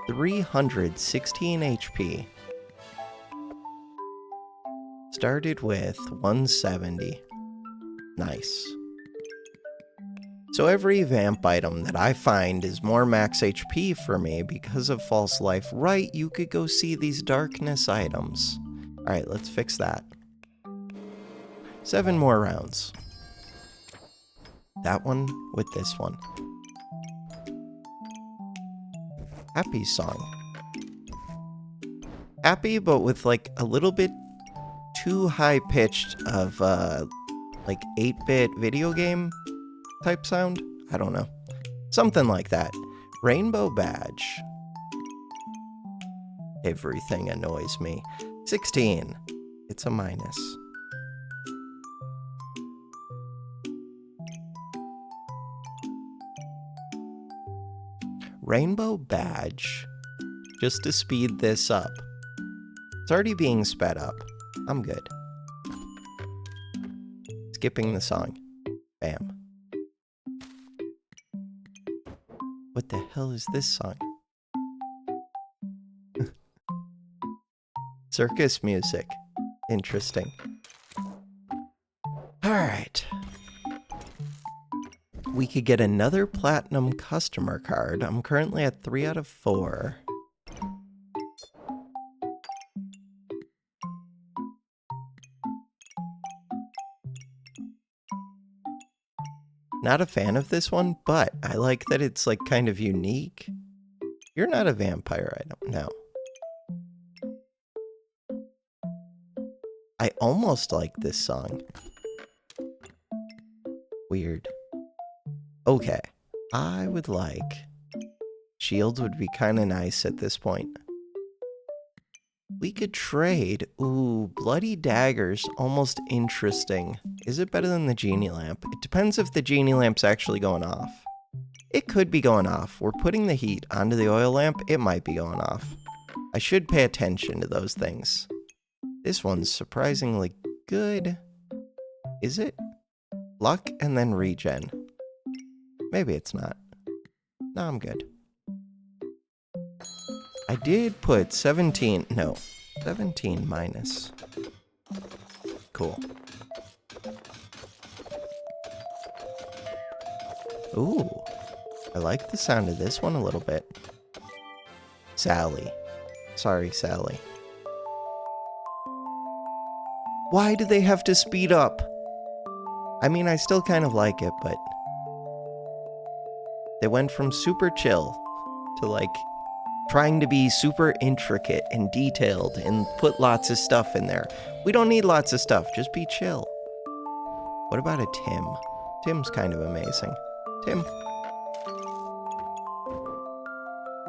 316 HP. Started with 170. Nice. So every vamp item that I find is more max HP for me because of False Life. Right, you could go see these darkness items. Alright, let's fix that. 7 more rounds. That one with this one. Happy song. Happy, but with like a little bit too high-pitched of like 8-bit video game type sound? I don't know. Something like that. Rainbow badge. Everything annoys me. 16. It's a minus. Rainbow badge. Just to speed this up. It's already being sped up. I'm good. Skipping the song. Bam. the hell is this song? Circus music. Interesting. Alright. We could get another platinum customer card. I'm currently at 3 out of 4. Not a fan of this one, but I like that it's like kind of unique. You're not a vampire, I don't know. I almost like this song. Weird. Okay, I would like... Shields would be kind of nice at this point. We could trade. Ooh, bloody daggers, almost interesting. Is it better than the genie lamp? It depends if the genie lamp's actually going off. It could be going off. We're putting the heat onto the oil lamp. It might be going off. I should pay attention to those things. This one's surprisingly good. Is it? Luck and then regen. Maybe it's not. No, I'm good. I did put 17 minus. Cool. Ooh, I like the sound of this one a little bit. Sally. Sorry, Sally. Why do they have to speed up? I mean, I still kind of like it, but... They went from super chill to, like, trying to be super intricate and detailed and put lots of stuff in there. We don't need lots of stuff, just be chill. What about a Tim? Tim's kind of amazing. Tim.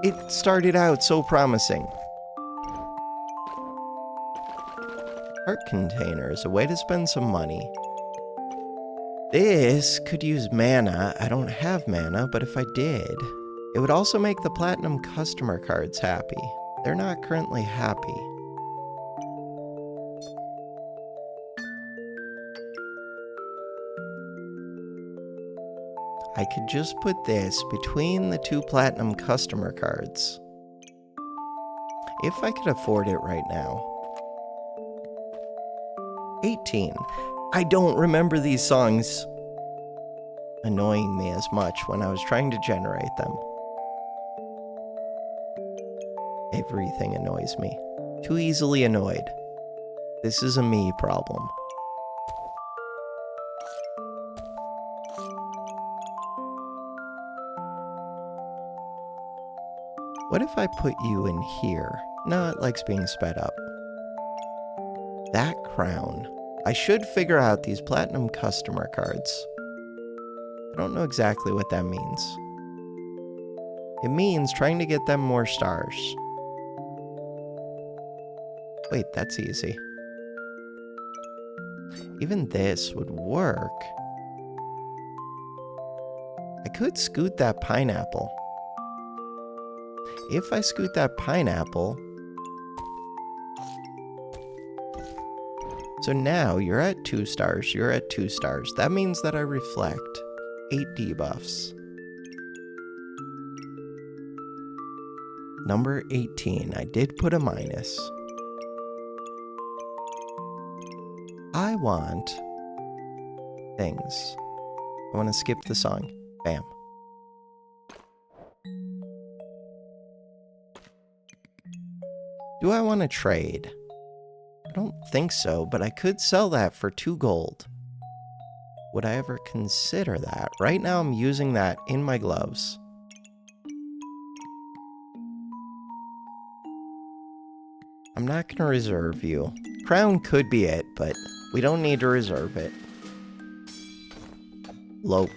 It started out so promising. Heart container is a way to spend some money. This could use mana. I don't have mana, but if I did, it would also make the platinum customer cards happy. They're not currently happy. I could just put this between the 2 platinum customer cards. If I could afford it right now. 18. I don't remember these songs annoying me as much when I was trying to generate them. Everything annoys me. Too easily annoyed. This is a me problem. What if I put you in here? No, it likes being sped up. That crown. I should figure out these platinum customer cards. I don't know exactly what that means. It means trying to get them more stars. Wait, that's easy. Even this would work. I could scoot that pineapple. If I scoot that pineapple... So now you're at 2 stars, you're at 2 stars. That means that I reflect 8 debuffs. Number 18, I did put a minus. I want things. I want to skip the song. Bam. Do I want to trade? I don't think so, but I could sell that for 2 gold. Would I ever consider that? Right now I'm using that in my gloves. I'm not going to reserve you. Crown could be it, but we don't need to reserve it. Loaf.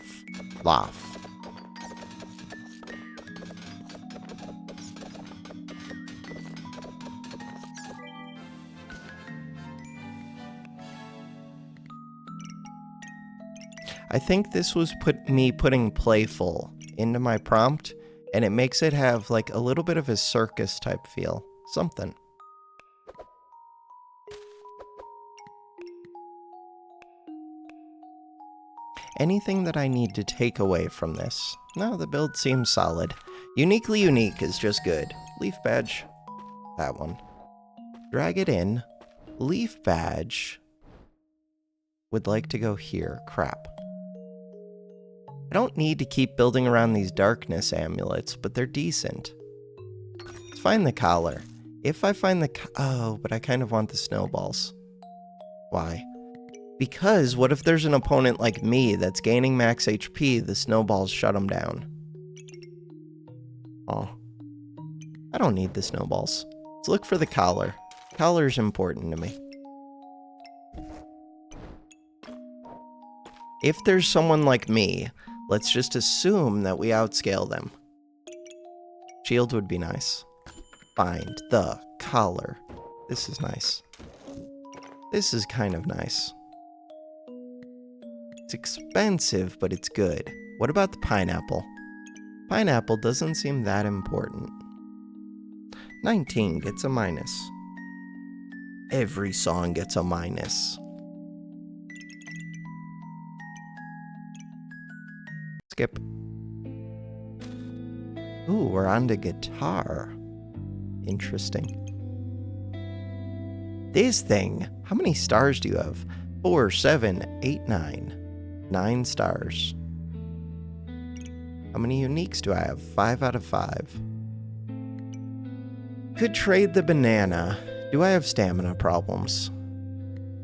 Loaf. I think this was me putting playful into my prompt, and it makes it have like a little bit of a circus type feel. Something. Anything that I need to take away from this? No, the build seems solid. Uniquely unique is just good. Leaf badge. That one. Drag it in. Leaf badge. Would like to go here. Crap. I don't need to keep building around these darkness amulets, but they're decent. Let's find the collar. If I find the... Oh, but I kind of want the snowballs. Why? Because what if there's an opponent like me that's gaining max HP, the snowballs shut them down. Oh. I don't need the snowballs. Let's look for the collar. Collar's important to me. If there's someone like me, let's just assume that we outscale them. Shield would be nice. Find the collar. This is nice. This is kind of nice. It's expensive, but it's good. What about the pineapple? Pineapple doesn't seem that important. 19 gets a minus. Every song gets a minus. Skip. Ooh, we're on to guitar. Interesting. This thing, how many stars do you have? 4, 7, 8, 9. 9 stars. How many uniques do I have? 5 out of 5. Could trade the banana. Do I have stamina problems?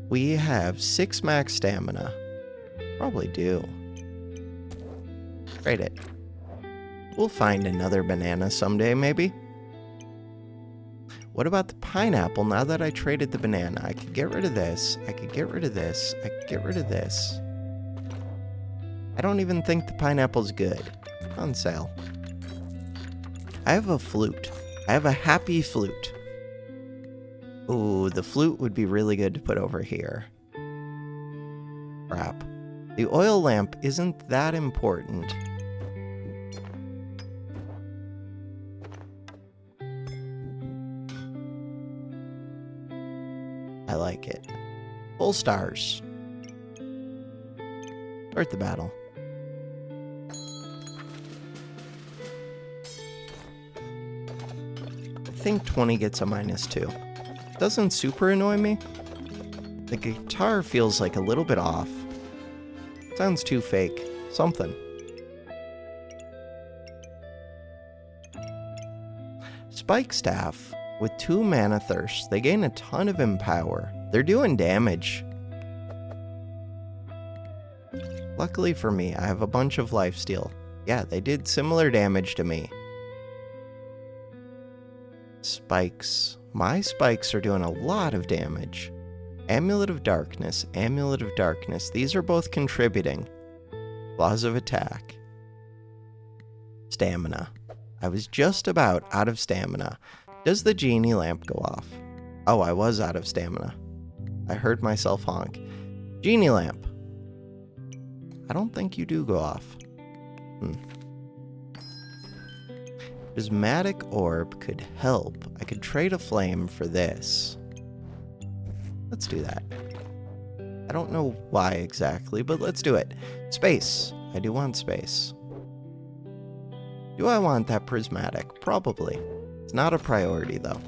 We have 6 max stamina. Probably do. Trade it. We'll find another banana someday, maybe. What about the pineapple? Now that I traded the banana, I could get rid of this. I could get rid of this. I could get rid of this. I don't even think the pineapple's good. On sale. I have a flute. I have a happy flute. Ooh, the flute would be really good to put over here. Crap. The oil lamp isn't that important. I like it. Full stars. Start the battle. I think 20 gets a -2. Doesn't super annoy me. The guitar feels like a little bit off. Sounds too fake. Something. Spike staff with 2 mana thirst. They gain a ton of empower. They're doing damage. Luckily for me, I have a bunch of lifesteal. Yeah, they did similar damage to me. Spikes. My spikes are doing a lot of damage. Amulet of Darkness, Amulet of Darkness. These are both contributing. Laws of Attack. Stamina. I was just about out of stamina. Does the genie lamp go off? Oh, I was out of stamina. I heard myself honk. Genie lamp. I don't think you do go off. Prismatic orb could help. I could trade a flame for this. Let's do that. I don't know why exactly, but let's do it. Space. I do want space. Do I want that prismatic? Probably. It's not a priority, though.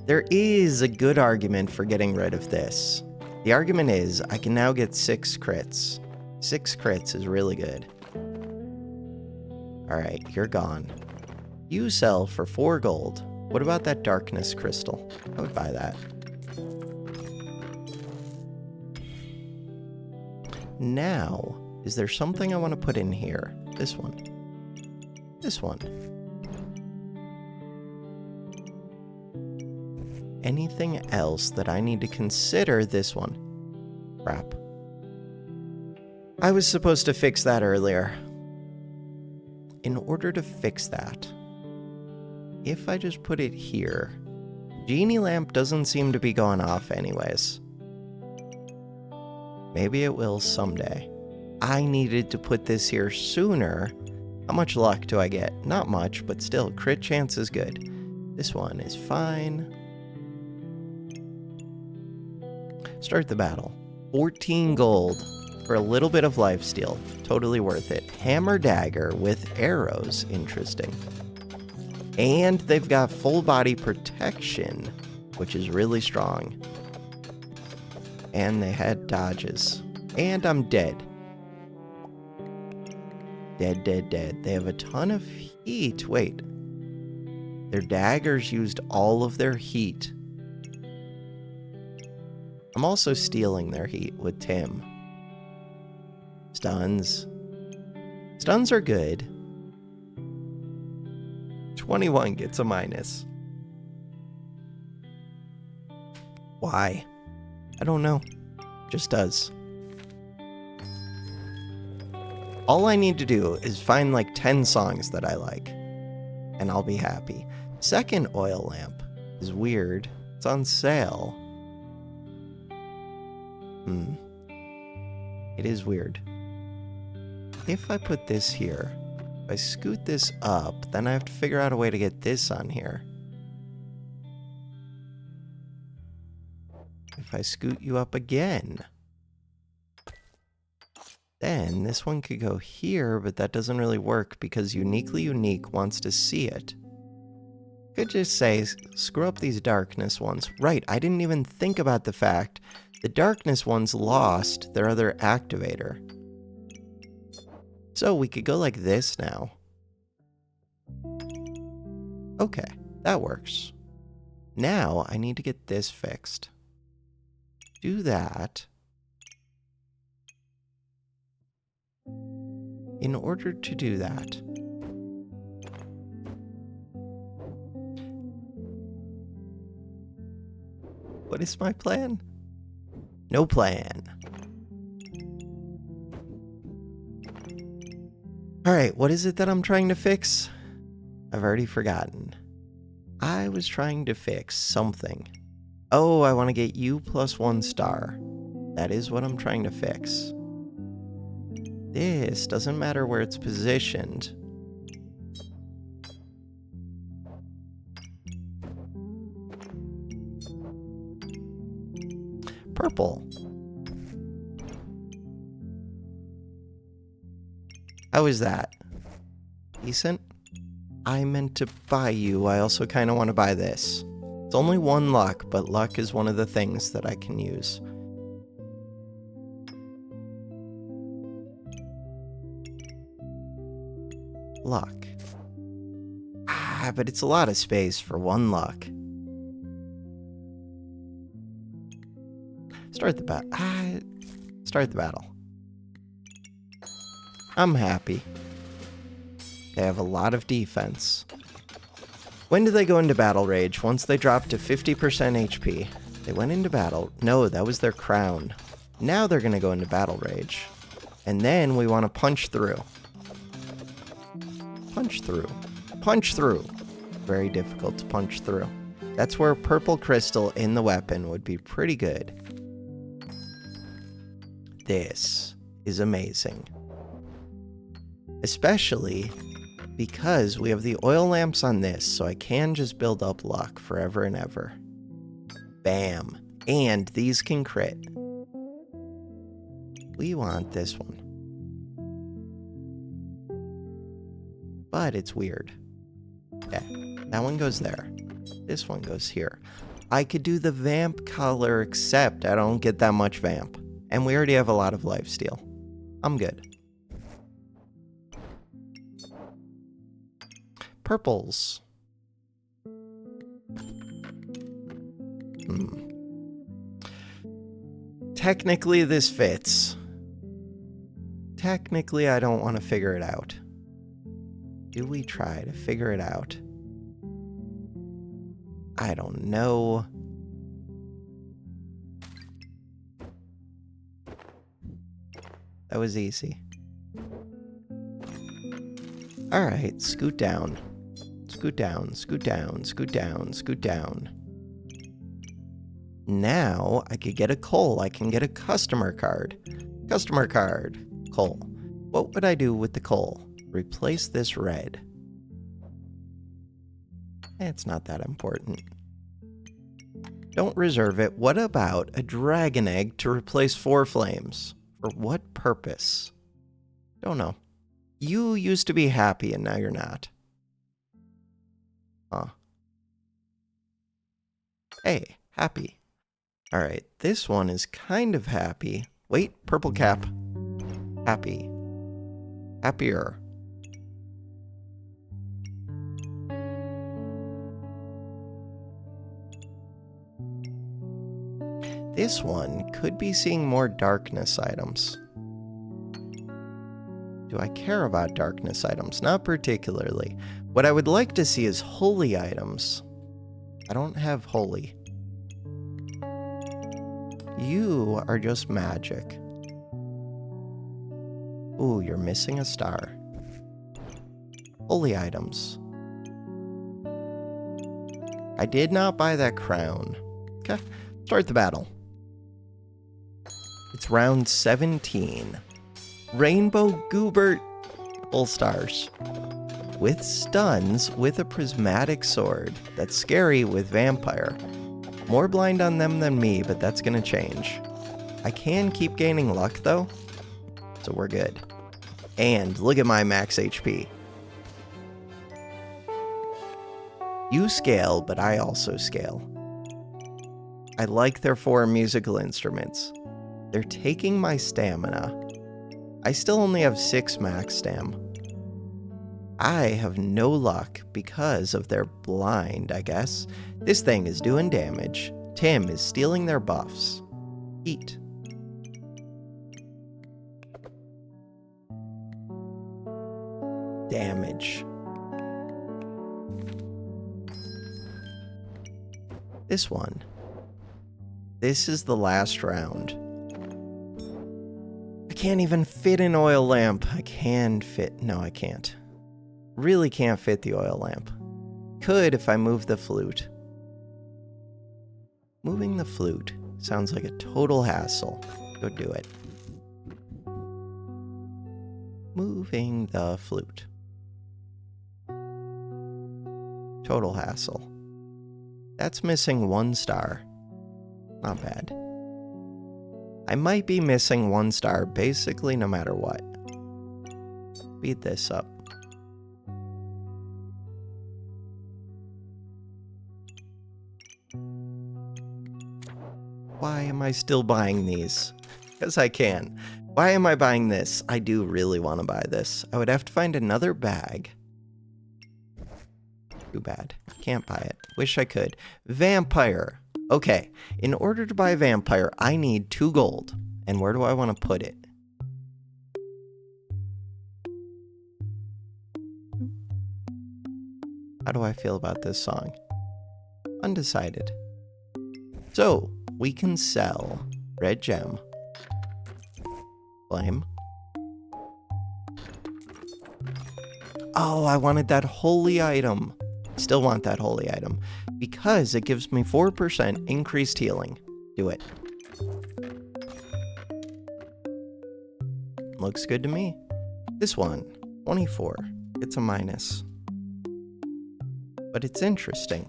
There is a good argument for getting rid of this. The argument is I can now get 6 crits. 6 crits is really good. Alright, you're gone. You sell for 4 gold. What about that darkness crystal? I would buy that. Now, is there something I want to put in here? This one. This one. Anything else that I need to consider? This one. Crap. I was supposed to fix that earlier. In order to fix that, if I just put it here, genie lamp doesn't seem to be going off anyways. Maybe it will someday. I needed to put this here sooner. How much luck do I get? Not much, but still, crit chance is good. This one is fine. Start the battle. 14 gold. for a little bit of lifesteal. Totally worth it. Hammer dagger with arrows. Interesting. And they've got full body protection, which is really strong. And they had dodges. And I'm dead. Dead, dead, dead. They have a ton of heat. Wait. Their daggers used all of their heat. I'm also stealing their heat with Tim. Stuns. Stuns are good. 21 gets a minus. Why? I don't know. Just does. All I need to do is find like 10 songs that I like, and I'll be happy. Second oil lamp is weird. It's on sale. It is weird. If I put this here, if I scoot this up, then I have to figure out a way to get this on here. If I scoot you up again, then this one could go here, but that doesn't really work because Uniquely Unique wants to see it. Could just say, screw up these darkness ones. Right, I didn't even think about the fact the darkness ones lost their other activator. So we could go like this now. Okay, that works. Now I need to get this fixed. Do that. In order to do that, what is my plan? No plan. Alright, what is it that I'm trying to fix? I've already forgotten. I was trying to fix something. Oh, I want to get you +1 star. That is what I'm trying to fix. This doesn't matter where it's positioned. Purple. How is that? Decent? I meant to buy you. I also kind of want to buy this. It's only 1 luck, but luck is one of the things that I can use. Luck. But it's a lot of space for 1 luck. Start the battle. Start the battle. I'm happy. They have a lot of defense. When do they go into battle rage? Once they drop to 50% HP. They went into battle. No, that was their crown. Now they're going to go into battle rage. And then we want to punch through. Punch through. Punch through. Very difficult to punch through. That's where purple crystal in the weapon would be pretty good. This is amazing. Especially because we have the oil lamps on this, so I can just build up luck forever and ever. Bam. And these can crit. We want this one. But it's weird. Okay, that one goes there. This one goes here. I could do the vamp color, except I don't get that much vamp. And we already have a lot of lifesteal. I'm good. Purples. Technically, this fits. Technically, I don't want to figure it out. Do we try to figure it out? I don't know. That was easy. Alright, scoot down. Scoot down, scoot down, scoot down, scoot down. Now, I could get a coal. I can get a customer card. Customer card. Coal. What would I do with the coal? Replace this red. It's not that important. Don't reserve it. What about a dragon egg to replace 4 flames? For what purpose? Don't know. You used to be happy and now you're not. Huh. Hey, happy. Alright, this one is kind of happy. Wait, purple cap. Happy. Happier. This one could be seeing more darkness items. Do I care about darkness items? Not particularly. What I would like to see is holy items. I don't have holy. You are just magic. Ooh, you're missing a star. Holy items. I did not buy that crown. Okay, start the battle. It's round 17. Rainbow Goobert. Full stars. With stuns, with a prismatic sword. That's scary with vampire. More blind on them than me, but that's gonna change. I can keep gaining luck though, so we're good. And look at my max HP. You scale, but I also scale. I like their 4 musical instruments. They're taking my stamina. I still only have 6 max stam. I have no luck because of their blind, I guess. This thing is doing damage. Tim is stealing their buffs. Eat. Damage. This one. This is the last round. I can't even fit an oil lamp. I can fit... No, I can't. Really can't fit the oil lamp. Could if I move the flute. Moving the flute sounds like a total hassle. Go do it. Moving the flute. Total hassle. That's missing 1 star. Not bad. I might be missing 1 star basically no matter what. Speed this up. Why am I still buying these? Because I can. Why am I buying this? I do really want to buy this. I would have to find another bag. Too bad. Can't buy it. Wish I could. Vampire. Okay. In order to buy vampire, I need 2 gold. And where do I want to put it? How do I feel about this song? Undecided. So, we can sell red gem, flame. Oh, I wanted that holy item. Still want that holy item because it gives me 4% increased healing. Do it. Looks good to me. This one, 24. It's a minus. But it's interesting.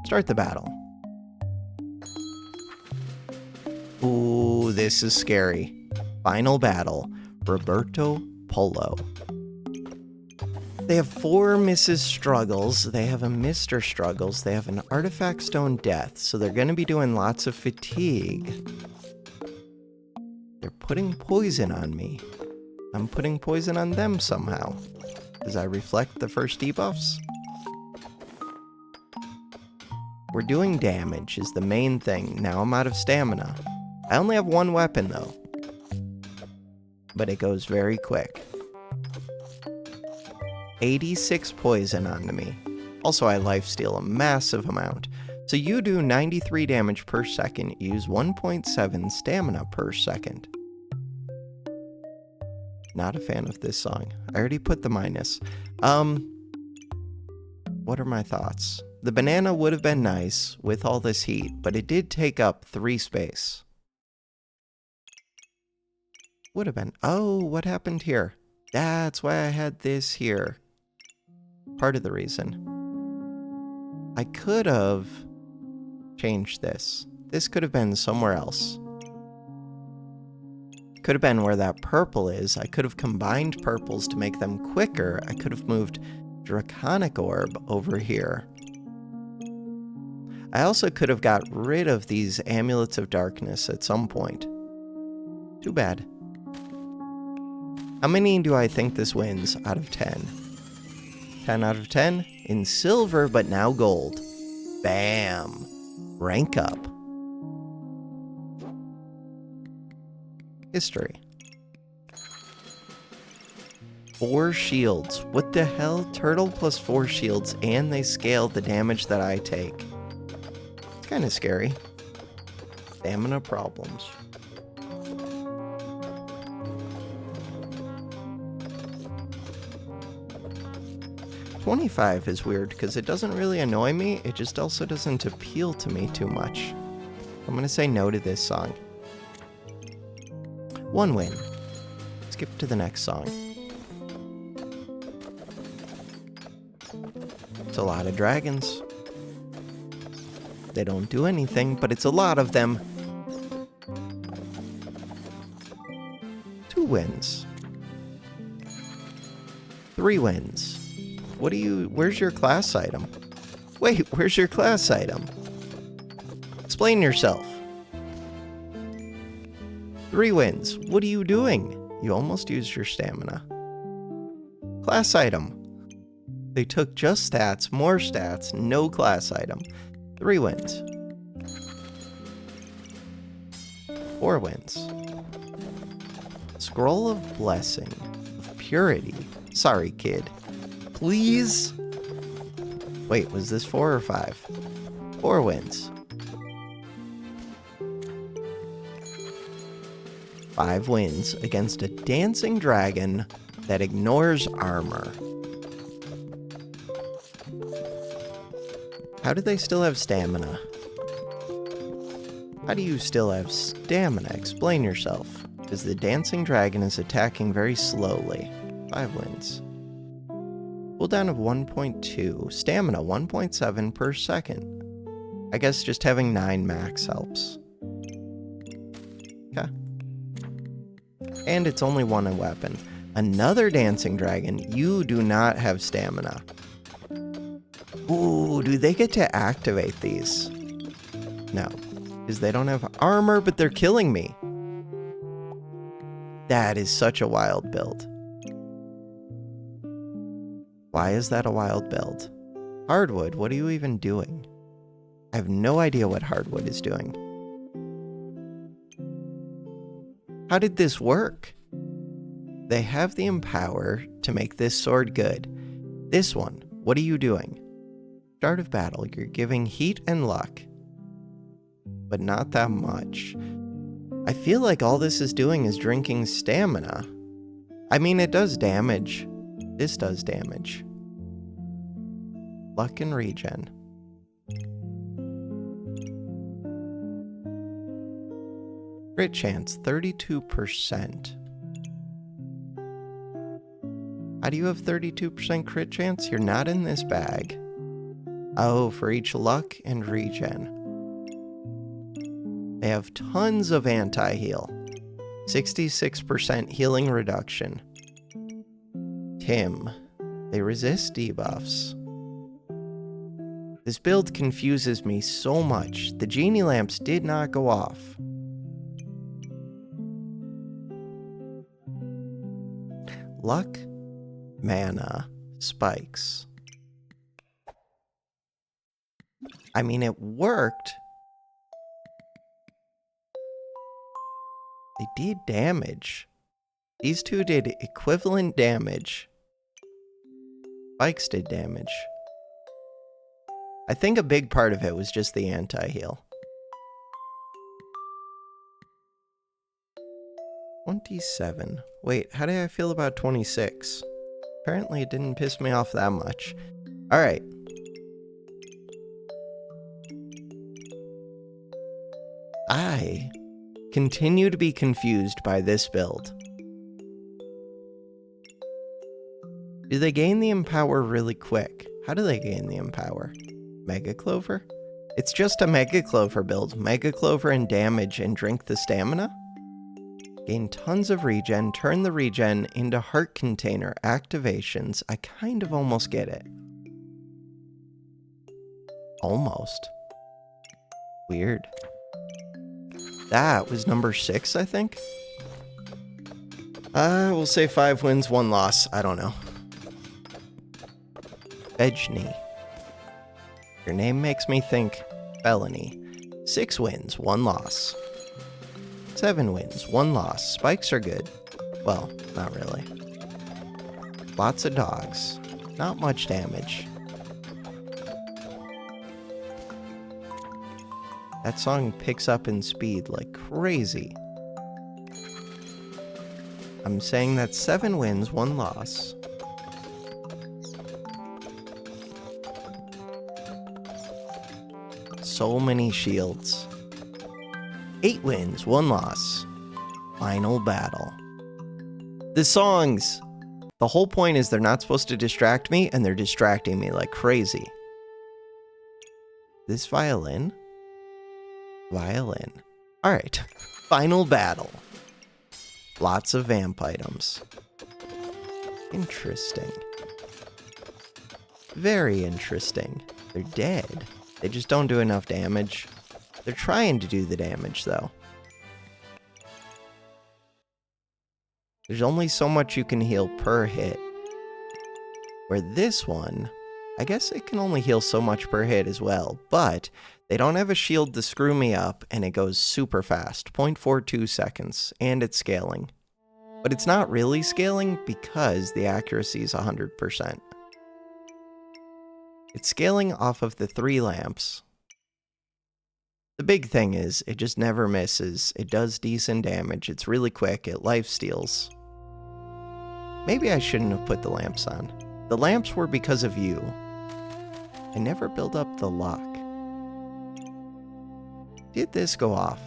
Start the battle. Ooh, this is scary. Final battle. Roberto Polo. They have 4 Mrs. Struggles. They have a Mr. Struggles. They have an Artifact Stone Death. So they're going to be doing lots of fatigue. They're putting poison on me. I'm putting poison on them somehow. Does I reflect the first debuffs? We're doing damage is the main thing. Now I'm out of stamina. I only have 1 weapon though. But it goes very quick. 86 poison onto me. Also, I lifesteal a massive amount. So you do 93 damage per second. Use 1.7 stamina per second. Not a fan of this song. I already put the minus. What are my thoughts? The banana would have been nice with all this heat, but it did take up 3 space. Would have been. Oh, what happened here? That's why I had this here. Part of the reason. I could have changed this. This could have been somewhere else. Could have been where that purple is. I could have combined purples to make them quicker. I could have moved Draconic Orb over here. I also could have got rid of these Amulets of Darkness at some point. Too bad. How many do I think this wins out of 10? 10 out of 10? In silver, but now gold. Bam! Rank up. History. 4 shields. What the hell? Turtle plus 4 shields, and they scale the damage that I take. It's kind of scary. Stamina problems. $25 is weird because it doesn't really annoy me, it just also doesn't appeal to me too much. I'm gonna say no to this song. 1 win. Skip to the next song. It's a lot of dragons. They don't do anything, but it's a lot of them. 2 wins. 3 wins. Where's your class item? Wait, where's your class item? Explain yourself. 3 wins. What are you doing? You almost used your stamina. Class item. They took just stats, more stats, no class item. 3 wins. 4 wins. Scroll of Blessing. Of Purity. Sorry, kid. Please? Wait, was this 4 or 5? 4 wins. 5 wins against a dancing dragon that ignores armor. How do they still have stamina? How do you still have stamina? Explain yourself. Because the dancing dragon is attacking very slowly. 5 wins. Cooldown of 1.2. Stamina 1.7 per second. I guess just having 9 max helps. Okay. And it's only 1 weapon. Another dancing dragon. You do not have stamina. Ooh, do they get to activate these? No. Because they don't have armor, but they're killing me. That is such a wild build. Why is that a wild build? Hardwood, what are you even doing? I have no idea what Hardwood is doing. How did this work? They have the Empower to make this sword good. This one, what are you doing? Start of battle, you're giving heat and luck. But not that much. I feel like all this is doing is drinking stamina. I mean, it does damage. This does damage. Luck and regen. Crit chance, 32%. How do you have 32% crit chance? You're not in this bag. Oh, for each luck and regen. They have tons of anti-heal. 66% healing reduction. Tim. They resist debuffs. This build confuses me so much. The genie lamps did not go off. Luck, mana, spikes. I mean, it worked. They did damage. These two did equivalent damage. Spikes did damage. I think a big part of it was just the anti-heal. 27. Wait, how did I feel about 26? Apparently it didn't piss me off that much. Alright. I continue to be confused by this build. Do they gain the Empower really quick? How do they gain the Empower? Mega Clover? It's just a Mega Clover build. Mega Clover and damage and drink the stamina? Gain tons of regen, turn the regen into heart container activations. I kind of almost get it. Almost. Weird. That was number 6, I think? We'll say 5 wins, 1 loss. I don't know. Vegny. Your name makes me think felony. 6 wins, 1 loss. 7 wins, 1 loss. Spikes are good. Well, not really. Lots of dogs. Not much damage. That song picks up in speed like crazy. I'm saying that's 7 wins, 1 loss. So many shields. 8 wins, 1 loss. Final battle. The songs! The whole point is they're not supposed to distract me, and they're distracting me like crazy. This violin? Violin. Alright. Final battle. Lots of vamp items. Interesting. Very interesting. They're dead. They just don't do enough damage. They're trying to do the damage, though. There's only so much you can heal per hit. Where this one, I guess it can only heal so much per hit as well, but they don't have a shield to screw me up, and it goes super fast, 0.42 seconds, and it's scaling. But it's not really scaling because the accuracy is 100%. It's scaling off of the 3 lamps. The big thing is, it just never misses. It does decent damage. It's really quick. It lifesteals. Maybe I shouldn't have put the lamps on. The lamps were because of you. I never built up the luck. Did this go off?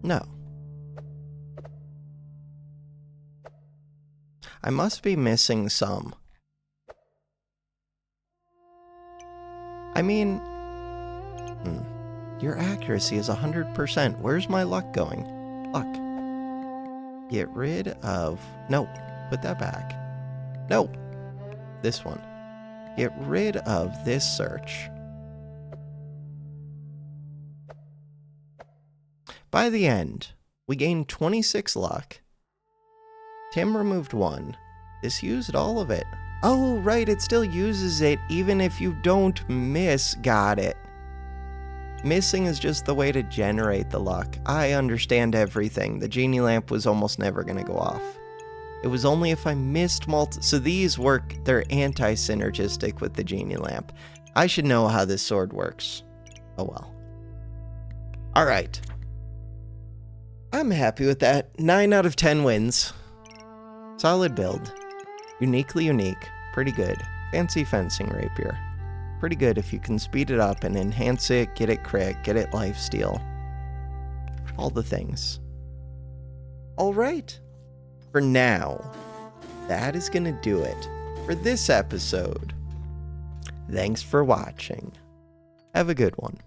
No. I must be missing some. I mean, your accuracy is 100%. Where's my luck going? Luck. Get rid of... No, put that back. No, this one. Get rid of this search. By the end, we gained 26 luck. Tim removed 1. This used all of it. Oh, right, it still uses it even if you don't miss. Got it. Missing is just the way to generate the luck. I understand everything. The genie lamp was almost never going to go off. It was only if I missed so these work, they're anti-synergistic with the genie lamp. I should know how this sword works. Oh well. Alright. I'm happy with that. 9 out of 10 wins. Solid build. Uniquely unique. Pretty good. Fancy fencing rapier. Pretty good if you can speed it up and enhance it, get it crit, get it lifesteal. All the things. Alright. For now, that is gonna do it for this episode. Thanks for watching. Have a good one.